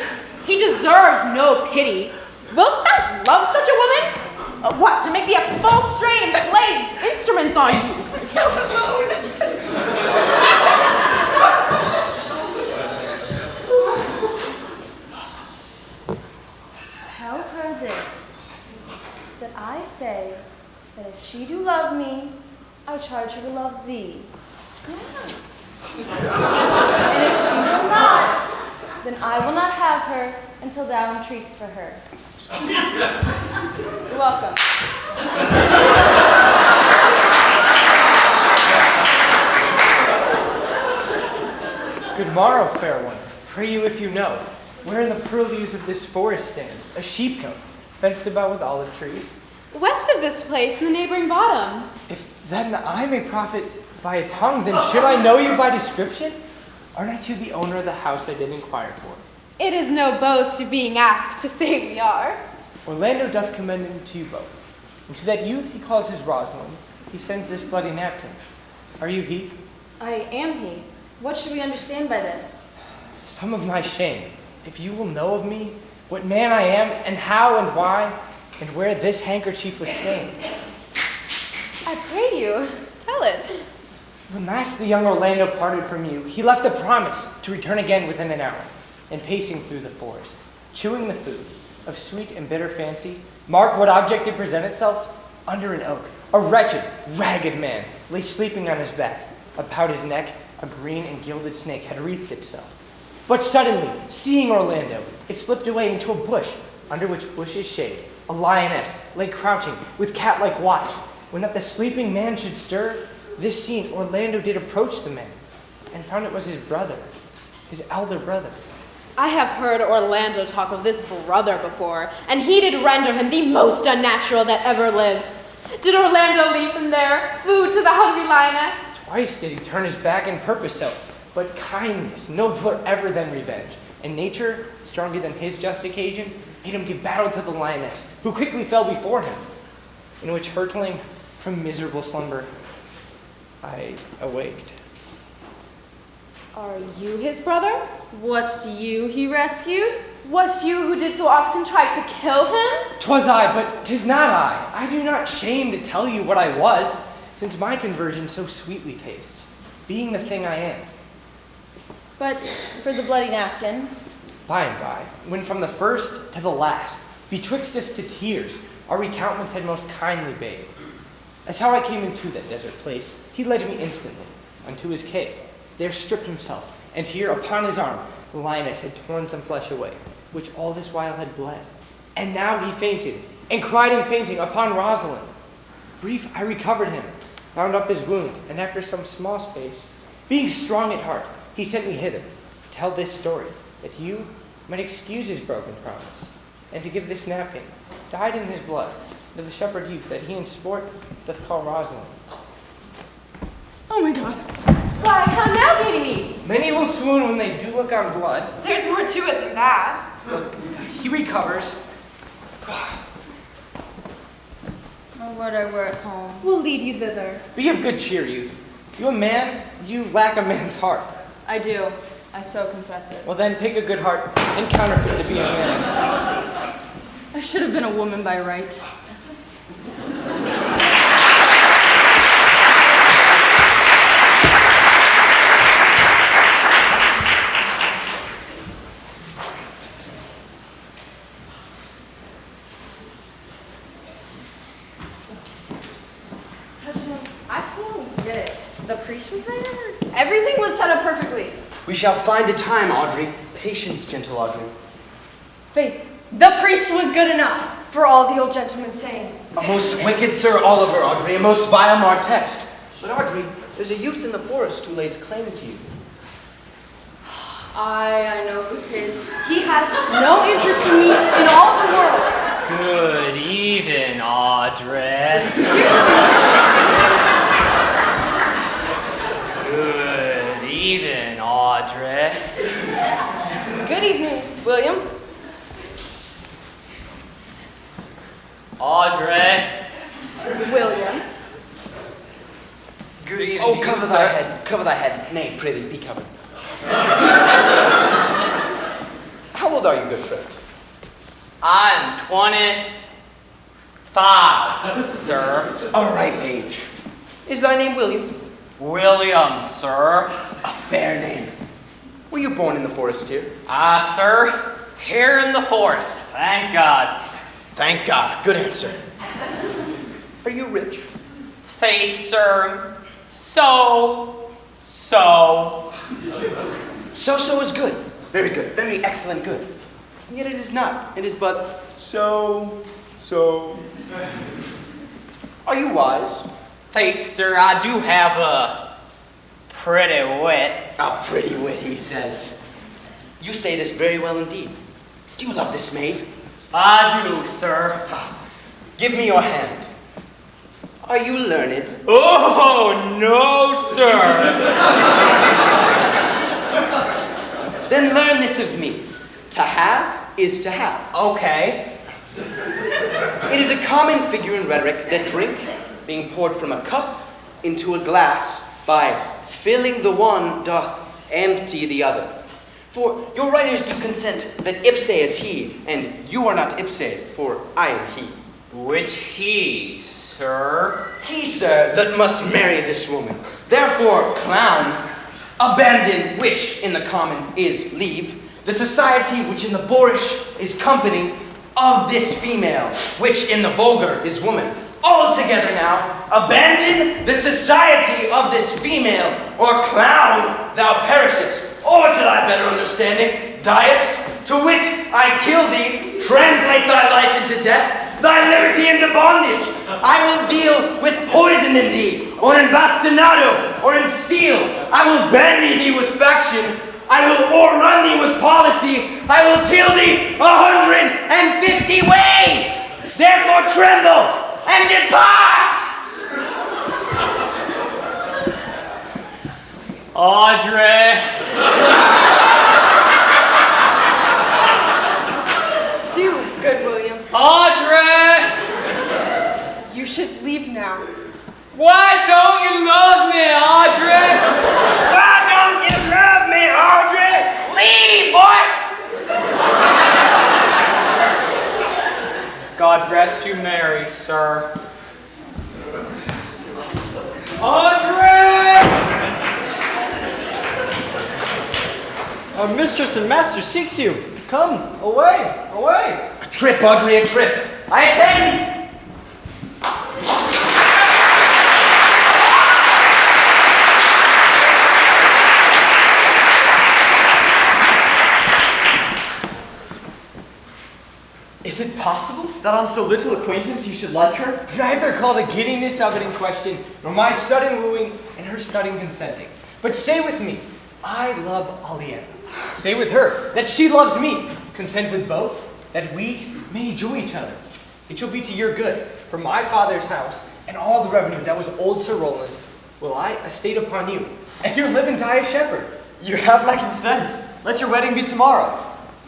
He deserves no pity. Wilt thou love such a woman? What, to make thee a full stray and play instruments on you? So alone. Tell her this, that I say that if she do love me, I charge her to love thee. And if she will not, then I will not have her until thou entreats for her. You're welcome. Good morrow, fair one. Pray you if you know, where in the purlieus of this forest stands a sheepcote, fenced about with olive trees. West of this place, in the neighboring bottom. If then I may profit by a tongue, then should I know you by description? Are not you the owner of the house I did inquire for? It is no boast of being asked to say we are. Orlando doth commend him to you both, and to that youth he calls his Rosalind, he sends this bloody napkin. Are you he? I am he. What should we understand by this? Some of my shame. If you will know of me, what man I am, and how and why, and where this handkerchief was stained. I pray you, tell it. When last the young Orlando parted from you, he left a promise to return again within an hour, and pacing through the forest, chewing the food of sweet and bitter fancy, mark what object did present itself? Under an oak, a wretched, ragged man lay sleeping on his back. About his neck, a green and gilded snake had wreathed itself. But suddenly, seeing Orlando, it slipped away into a bush, under which bush's shade, a lioness lay crouching with cat-like watch. When that the sleeping man should stir, this seen, Orlando did approach the man, and found it was his brother, his elder brother. I have heard Orlando talk of this brother before, and he did render him the most unnatural that ever lived. Did Orlando leave him there, food to the hungry lioness? Twice did he turn his back in purpose so, but kindness, nobler ever than revenge, and nature, stronger than his just occasion, made him give battle to the lioness, who quickly fell before him, in which hurtling from miserable slumber, I awaked. Are you his brother? Was't you he rescued? Was't you who did so oft contrive to kill him? 'Twas I, but 'tis not I. I do not shame to tell you what I was, since my conversion so sweetly tastes, being the thing I am. But for the bloody napkin, By and by, when from the first to the last, betwixt us to tears, our recountments had most kindly bathed. As how I came into that desert place, he led me instantly unto his cave. There stripped himself, and here upon his arm the lioness had torn some flesh away, which all this while had bled. And now he fainted, and cried in fainting upon Rosalind. Brief, I recovered him, bound up his wound, and after some small space, being strong at heart, he sent me hither to tell this story, that you might excuse his broken promise, and to give this napkin, dyed in his blood, to the shepherd youth that he in sport doth call Rosalind. Oh my God. Why, how now, Ganymede? Many will swoon when they do look on blood. There's more to it than that. Look, he recovers. oh, would I were at home. We'll lead you thither. Be of good cheer, youth. You a man, you lack a man's heart. I do. I so confess it. Well then, take a good heart and counterfeit to be a man. I should have been a woman by right. I still don't get it. The priest was there? Everything was set up perfectly. We shall find a time, Audrey. Patience, gentle Audrey. Faith, the priest was good enough, for all the old gentleman saying. A most wicked Sir Oliver, Audrey, a most vile Martest. But Audrey, there's a youth in the forest who lays claim to you. I know who 'tis. He hath no interest in me in all the world. Good even, Audrey. Good even, Audrey. Good evening, William. Good evening. Oh, cover thy head, cover thy head. Nay, prithee, be covered. How old are you, good friend? I'm 25, sir. A ripe age. Is thy name William? William, sir. A fair name. Were you born in the forest here? Sir, here in the forest, thank God. Thank God. Good answer. Are you rich? Faith, sir, so. So is good. Very good. Very excellent good. And yet it is not. It is but so. Are you wise? Faith, sir, I do have a pretty wit. A pretty wit, he says. You say this very well indeed. Do you love this maid? I do, sir. Give me your hand. Are you learned? Oh, no, sir. Then learn this of me. To have is to have. Okay. It is a common figure in rhetoric that drink, being poured from a cup into a glass, by filling the one doth empty the other. For your writers do consent that ipse is he, and you are not ipse, for I am he. Which he, sir? He, sir, that must marry this woman. Therefore, clown, abandon which in the common is leave, the society which in the boorish is company of this female, which in the vulgar is woman. All together now, abandon the society of this female, or clown, thou perishest, or to thy better understanding, diest, to wit, I kill thee, translate thy life into death, thy liberty into bondage. I will deal with poison in thee, or in bastinado, or in steel. I will bandy thee with faction. I will o'errun thee with policy. I will kill thee 150 ways. Therefore tremble and depart. Audrey. Do, good William. Audrey. You should leave now. Why don't you love me, Audrey? Why don't you love me, Audrey? Leave, boy! God rest you merry, sir. Audrey! Our mistress and master seeks you. Come, away, away. A trip, Audrey, a trip. I attend! Is it possible that on so little acquaintance you should like her? Neither call the giddiness of it in question, nor my sudden wooing and her sudden consenting. But say with me, I love Aliena. Say with her that she loves me. Consent with both, that we may enjoy each other. It shall be to your good, for my father's house and all the revenue that was old Sir Roland's will I estate upon you, and you live and die a shepherd. You have my consent. Let your wedding be tomorrow.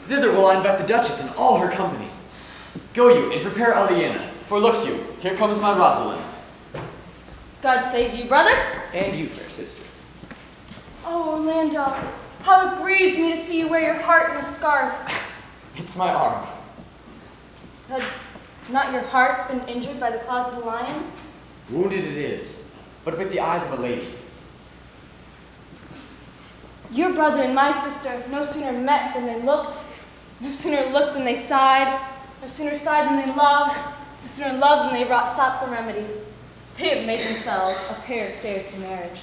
Thither will I invite the Duchess and all her company. Go you and prepare Aliena, for look you, here comes my Rosalind. God save you, brother. And you, fair sister. Oh, Orlando, how it grieves me to see you wear your heart in a scarf. It's my arm. Had not your heart been injured by the claws of the lion? Wounded it is, but with the eyes of a lady. Your brother and my sister no sooner met than they looked, no sooner looked than they sighed, no sooner sighed than they loved, no sooner loved than they sought the remedy. They have made themselves a pair of stairs to marriage.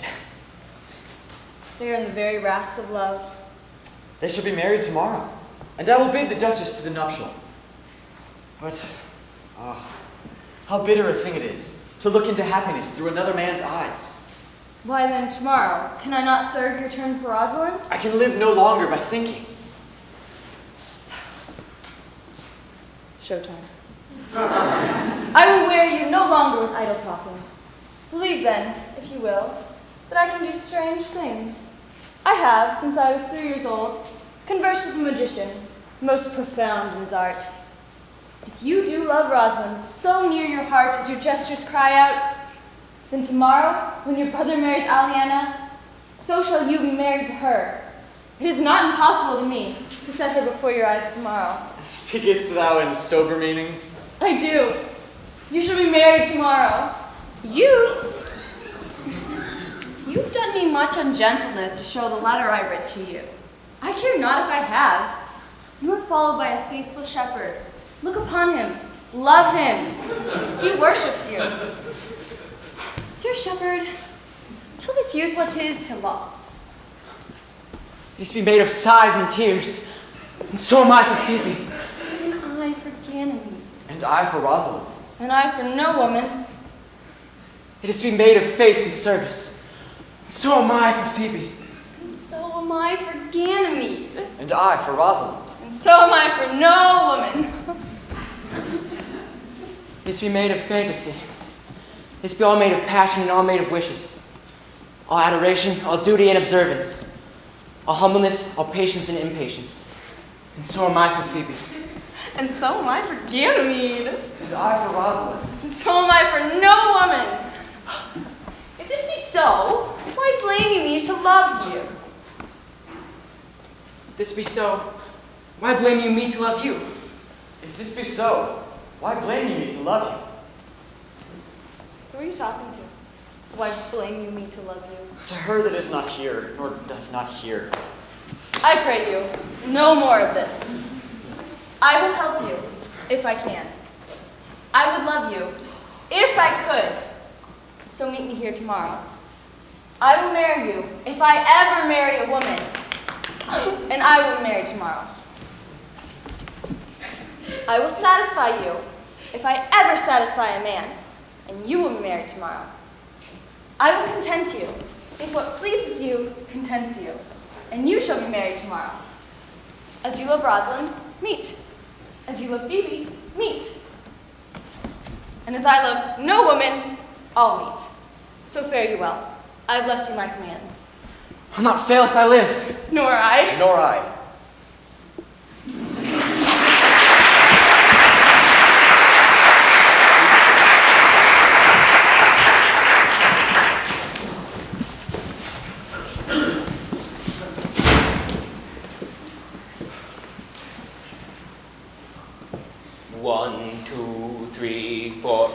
They are in the very wraths of love. They shall be married tomorrow, and I will bid the Duchess to the nuptial. But, how bitter a thing it is to look into happiness through another man's eyes. Why then tomorrow, can I not serve your turn for Rosalind? I can live no longer by thinking. It's showtime. I will wear you no longer with idle talking. Believe then, if you will, that I can do strange things. I have, since I was 3 years old, conversed with a magician, most profound in his art. If you do love Rosalind so near your heart as your gestures cry out, Then tomorrow, when your brother marries Aliana, so shall you be married to her. It is not impossible to me to set her before your eyes tomorrow. Speakest thou in sober meanings? I do. You shall be married tomorrow. Youth? You've done me much ungentleness to show the letter I writ to you. I care not if I have. You are followed by a faithful shepherd. Look upon him. Love him. He worships you. Dear shepherd, tell this youth what 'tis to love. It is to be made of sighs and tears, and so am I for Phoebe. And I for Ganymede. And I for Rosalind. And I for no woman. It is to be made of faith and service, and so am I for Phoebe. And so am I for Ganymede. And I for Rosalind. And so am I for no woman. It is to be made of fantasy. It is to be all made of passion and all made of wishes. All adoration, all duty and observance. All humbleness, all patience and impatience. And so am I for Phoebe. And so am I for Ganymede. And I for Rosalind. And so am I for no woman. If this be so, why blame you me to love you? If this be so, why blame you me to love you? If this be so, why blame you me to love you? Who are you talking to? Why blame you me to love you? To her that is not here, nor doth not hear. I pray you, no more of this. I will help you, if I can. I would love you, if I could. So meet me here tomorrow. I will marry you, if I ever marry a woman. And I will be married tomorrow. I will satisfy you, if I ever satisfy a man. And you will be married tomorrow. I will content you, if what pleases you contents you, and you shall be married tomorrow. As you love Rosalind, meet. As you love Phoebe, meet. And as I love no woman, I'll meet. So fare you well. I have left you my commands. I'll not fail if I live. Nor I. Nor I.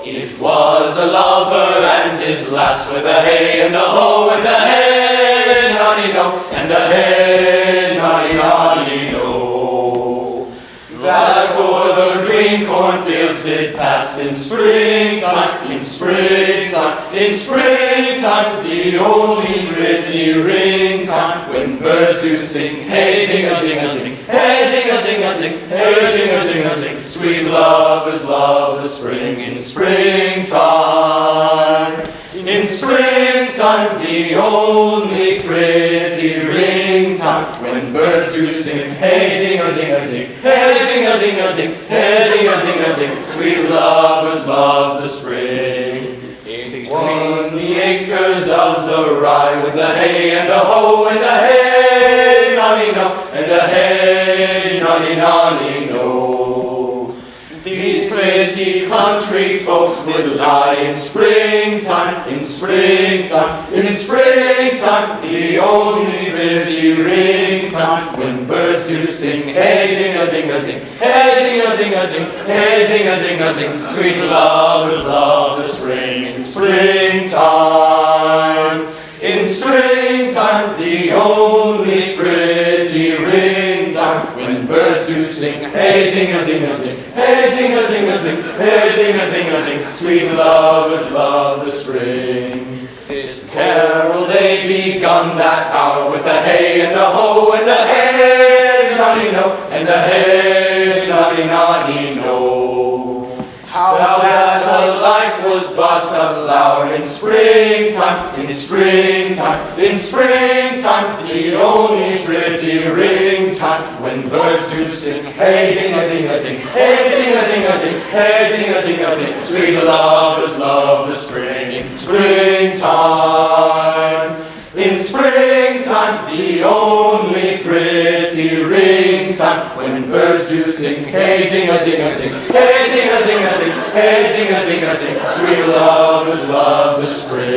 It was a lover and his lass with a hey and a ho and a hey noddy no and a hey noddy noddy no. That o'er the green cornfields did pass in springtime, in springtime, in springtime, the only pretty ring time when birds do sing hey ding-a-ding-a-ding, hey ding-a-ding-a-ding, hey ding-a-ding-a-ding. Sweet lovers love the spring in springtime. In springtime, the only pretty ring time when birds do sing hey ding-a-ding-a-ding, hey ding-a-ding-a-ding, hey ding-a-ding-a-ding. Sweet lovers love the spring. In between the acres of the rye with the hay and the hoe and the hey noddy no and the hey noddy noddy no. These pretty country folks did lie in springtime, in springtime, in springtime, the only pretty ring time when birds do sing hey ding-a-ding-a-ding, hey ding-a-ding-a-ding, hey ding-a-ding-a-ding. Sweet lovers love the spring in springtime. In springtime, the only pretty ring time when birds do sing hey ding-a-ding-a-ding, hey ding-a-ding-a-ding, hey ding-a-ding-a-ding. Sweet lovers love the spring. This carol they begun that hour with the hey and the ho and the hey noddy no and the hey noddy noddy no. How that a life was but a flower in springtime, in springtime, in springtime, the only pretty ring time when birds do sing hey ding-a-ding-a-ding, hey ding-a-ding-a-ding, hey ding-a-ding-a-ding. Sweet lovers love the spring in springtime. In springtime, the only pretty ring time when birds do sing hey ding-a-ding-a-ding, hey ding-a-ding-a-ding, Hey, ding-a-ding-a-ding, sweet lovers love the spring.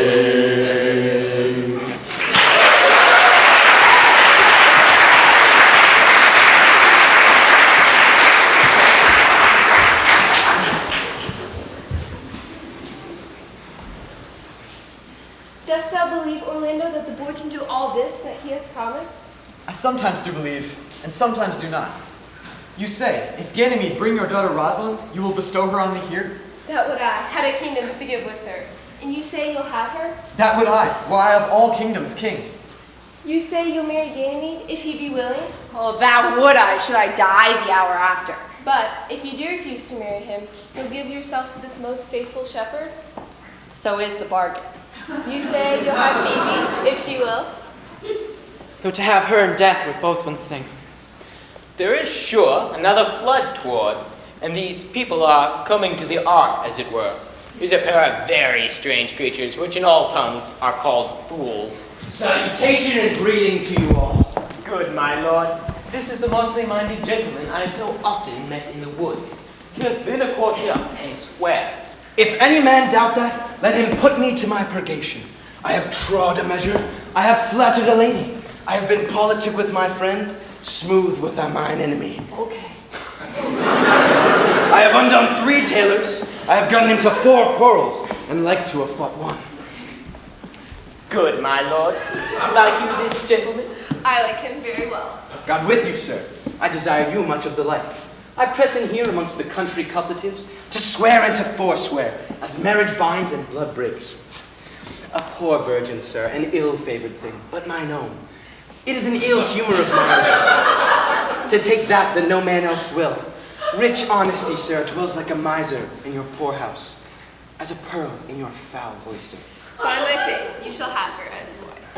Dost thou believe, Orlando, that the boy can do all this that he hath promised? I sometimes do believe, and sometimes do not. You say, if Ganymede bring your daughter Rosalind, you will bestow her on me here? That would I, had I kingdoms to give with her. And you say you'll have her? That would I, were I of all kingdoms king. You say you'll marry Ganymede, if he be willing? Oh, that would I, should I die the hour after. But if you do refuse to marry him, you'll give yourself to this most faithful shepherd? So is the bargain. You say you'll have Phoebe, if she will? Though to have her and death were both one thing. There is sure another flood toward, and these people are coming to the ark, as it were. These are a pair of very strange creatures, which in all tongues are called fools. Salutation and greeting to you all. Good, my lord. This is the monthly-minded gentleman I have so often met in the woods. He hath been a courtier, and swears. If any man doubt that, let him put me to my purgation. I have trod a measure, I have flattered a lady, I have been politic with my friend, smooth with mine enemy. Okay. I have undone 3 tailors, I have gotten into 4 quarrels, and like to have fought one. Good, my lord. Like you this gentleman? I like him very well. God with you, sir. I desire you much of the like. I press in here amongst the country coupletives to swear and to forswear, as marriage binds and blood breaks. A poor virgin, sir, an ill-favored thing, but mine own. It is an ill humor of mine to take that no man else will. Rich honesty, sir, dwells like a miser in your poor house, as a pearl in your foul oyster. By my faith, you shall have her as wife.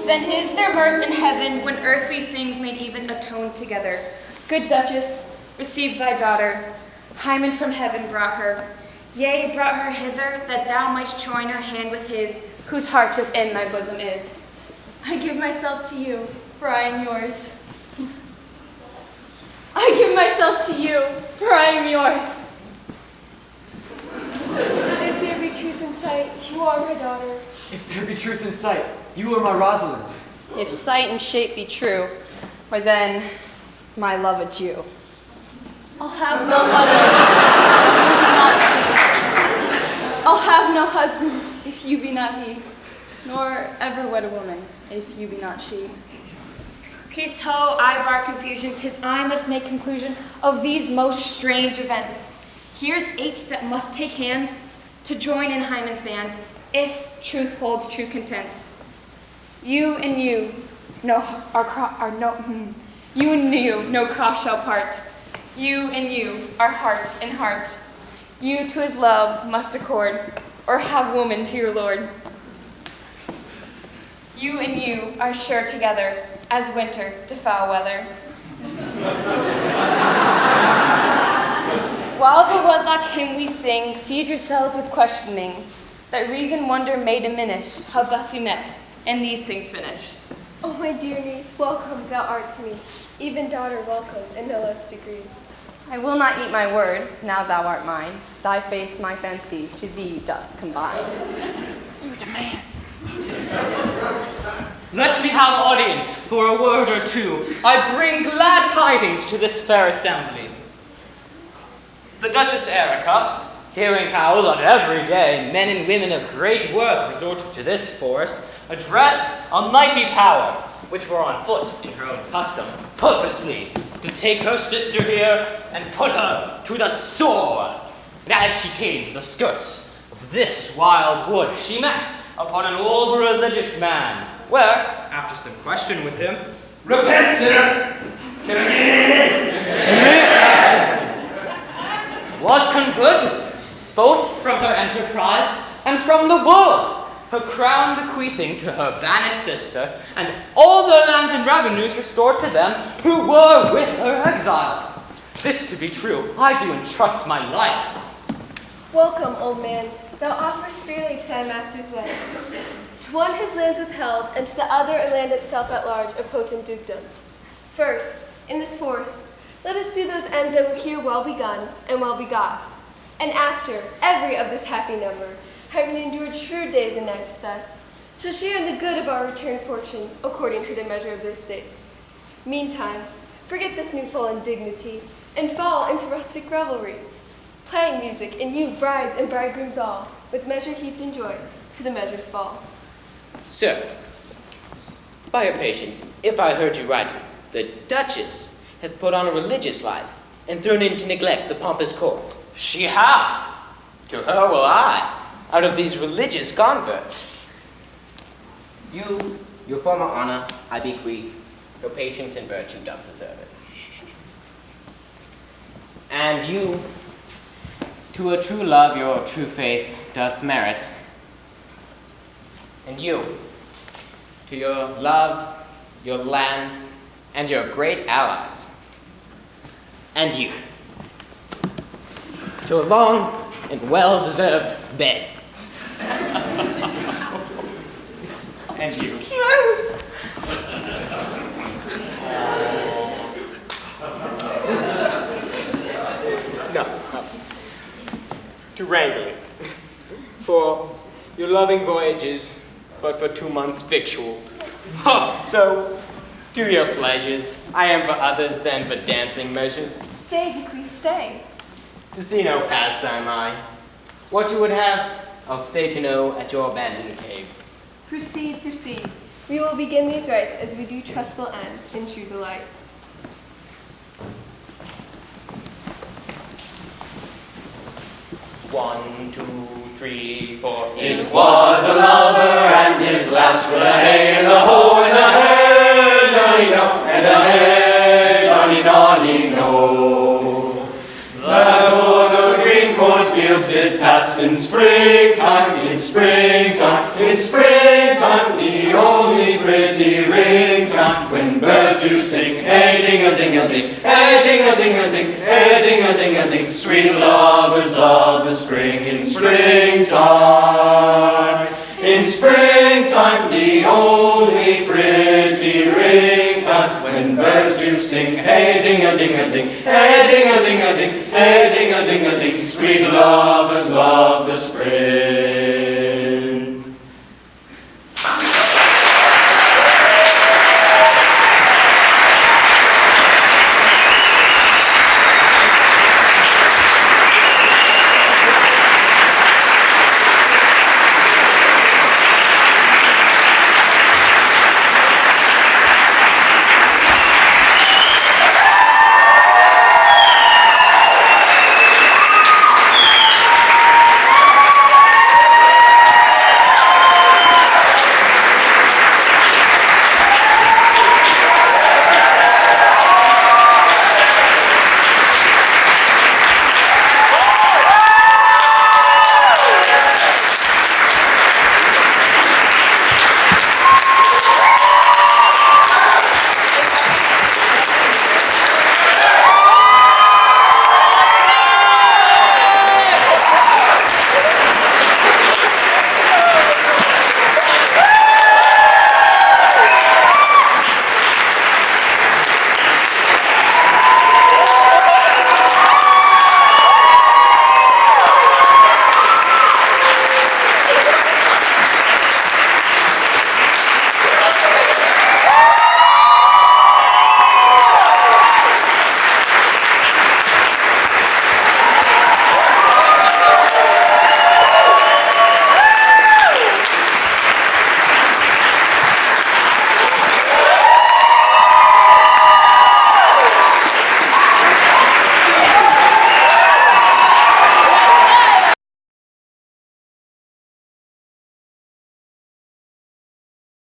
Then is there mirth in heaven when earthly things made even atone together. Good Duchess, receive thy daughter. Hymen from heaven brought her. Yea, brought her hither, that thou mightst join her hand with his, whose heart within thy bosom is. I give myself to you, for I am yours. I give myself to you, for I am yours. If there be truth in sight, you are my daughter. If there be truth in sight, you are my Rosalind. If sight and shape be true, why then, my love it's you. I'll have no mother, if you be not she. I'll have no husband, if you be not he. Nor ever wed a woman, if you be not she. Peace ho, I bar confusion, 'tis I must make conclusion of these most strange events. Here's 8 that must take hands to join in Hymen's bands, if truth holds true content. You and you, no cross shall part. You and you are heart and heart. You to his love must accord, or have woman to your lord. You and you are sure together, as winter to foul weather. Whiles a wedlock hymn we sing, feed yourselves with questioning, that reason wonder may diminish, how thus we met, and these things finish. Oh, my dear niece, welcome thou art to me. Even daughter, welcome, in no less degree. I will not eat my word, now thou art mine. Thy faith my fancy to thee doth combine. You demand. Let me have audience for a word or two. I bring glad tidings to this fair assembly. The Duchess Erica, hearing how that every day men and women of great worth resort to this forest, addressed a mighty power, which were on foot in her own custom, purposely to take her sister here and put her to the sword. And as she came to the skirts of this wild wood, she met upon an old religious man, where, after some question with him, Repent, sinner! was converted, both from her enterprise and from the world, her crown bequeathed everything to her banished sister, and all the lands and revenues restored to them who were with her exiled. This to be true, I do entrust my life. Welcome, old man. Thou offerest freely to thy master's way. To one his lands withheld, and to the other a land itself at large, a potent dukedom. First, in this forest, let us do those ends that were here well begun and well begot. And after, every of this happy number, having endured shrewd days and nights with us, shall share in the good of our returned fortune, according to the measure of their states. Meantime, forget this new fallen dignity, and fall into rustic revelry, playing music, and you, brides and bridegrooms all, with measure heaped in joy, to the measure's fall. Sir, by your patience, if I heard you rightly, the Duchess hath put on a religious life, and thrown into neglect the pompous court. She hath. To her will I, out of these religious converts. You, your former honor, I bequeath, your patience and virtue doth deserve it. And you, to a true love your true faith doth merit. And you, to your love, your land, and your great allies. And you, to a long and well-deserved bed. And you. No. To wrangling. For your loving voyages, but for 2 months victualled. So, do your pleasures. I am for others than for dancing measures. Stay, bequeath, stay. To see no pastime I. What you would have, I'll stay to know at your abandoned cave. Proceed, proceed. We will begin these rites as we do trust they'll end in true delights. One, 2, 3, 4. It was a lover and his lass with a hey and a ho and a hey, nonny no, and a hey, nonny nonny no. That o'er the green cornfields did pass in springtime, in springtime, in springtime, the only pretty ringtime, when birds do sing, hey ding-a-ding-a-ding, hey ding-a-ding-a-ding, hey ding-a-ding-a-ding, sweet lovers love the spring in springtime. In springtime, the only pretty ringtime, when birds do sing, hey ding-a-ding-a-ding, hey ding-a-ding-a-ding, hey ding-a-ding-a-ding, sweet lovers love the spring.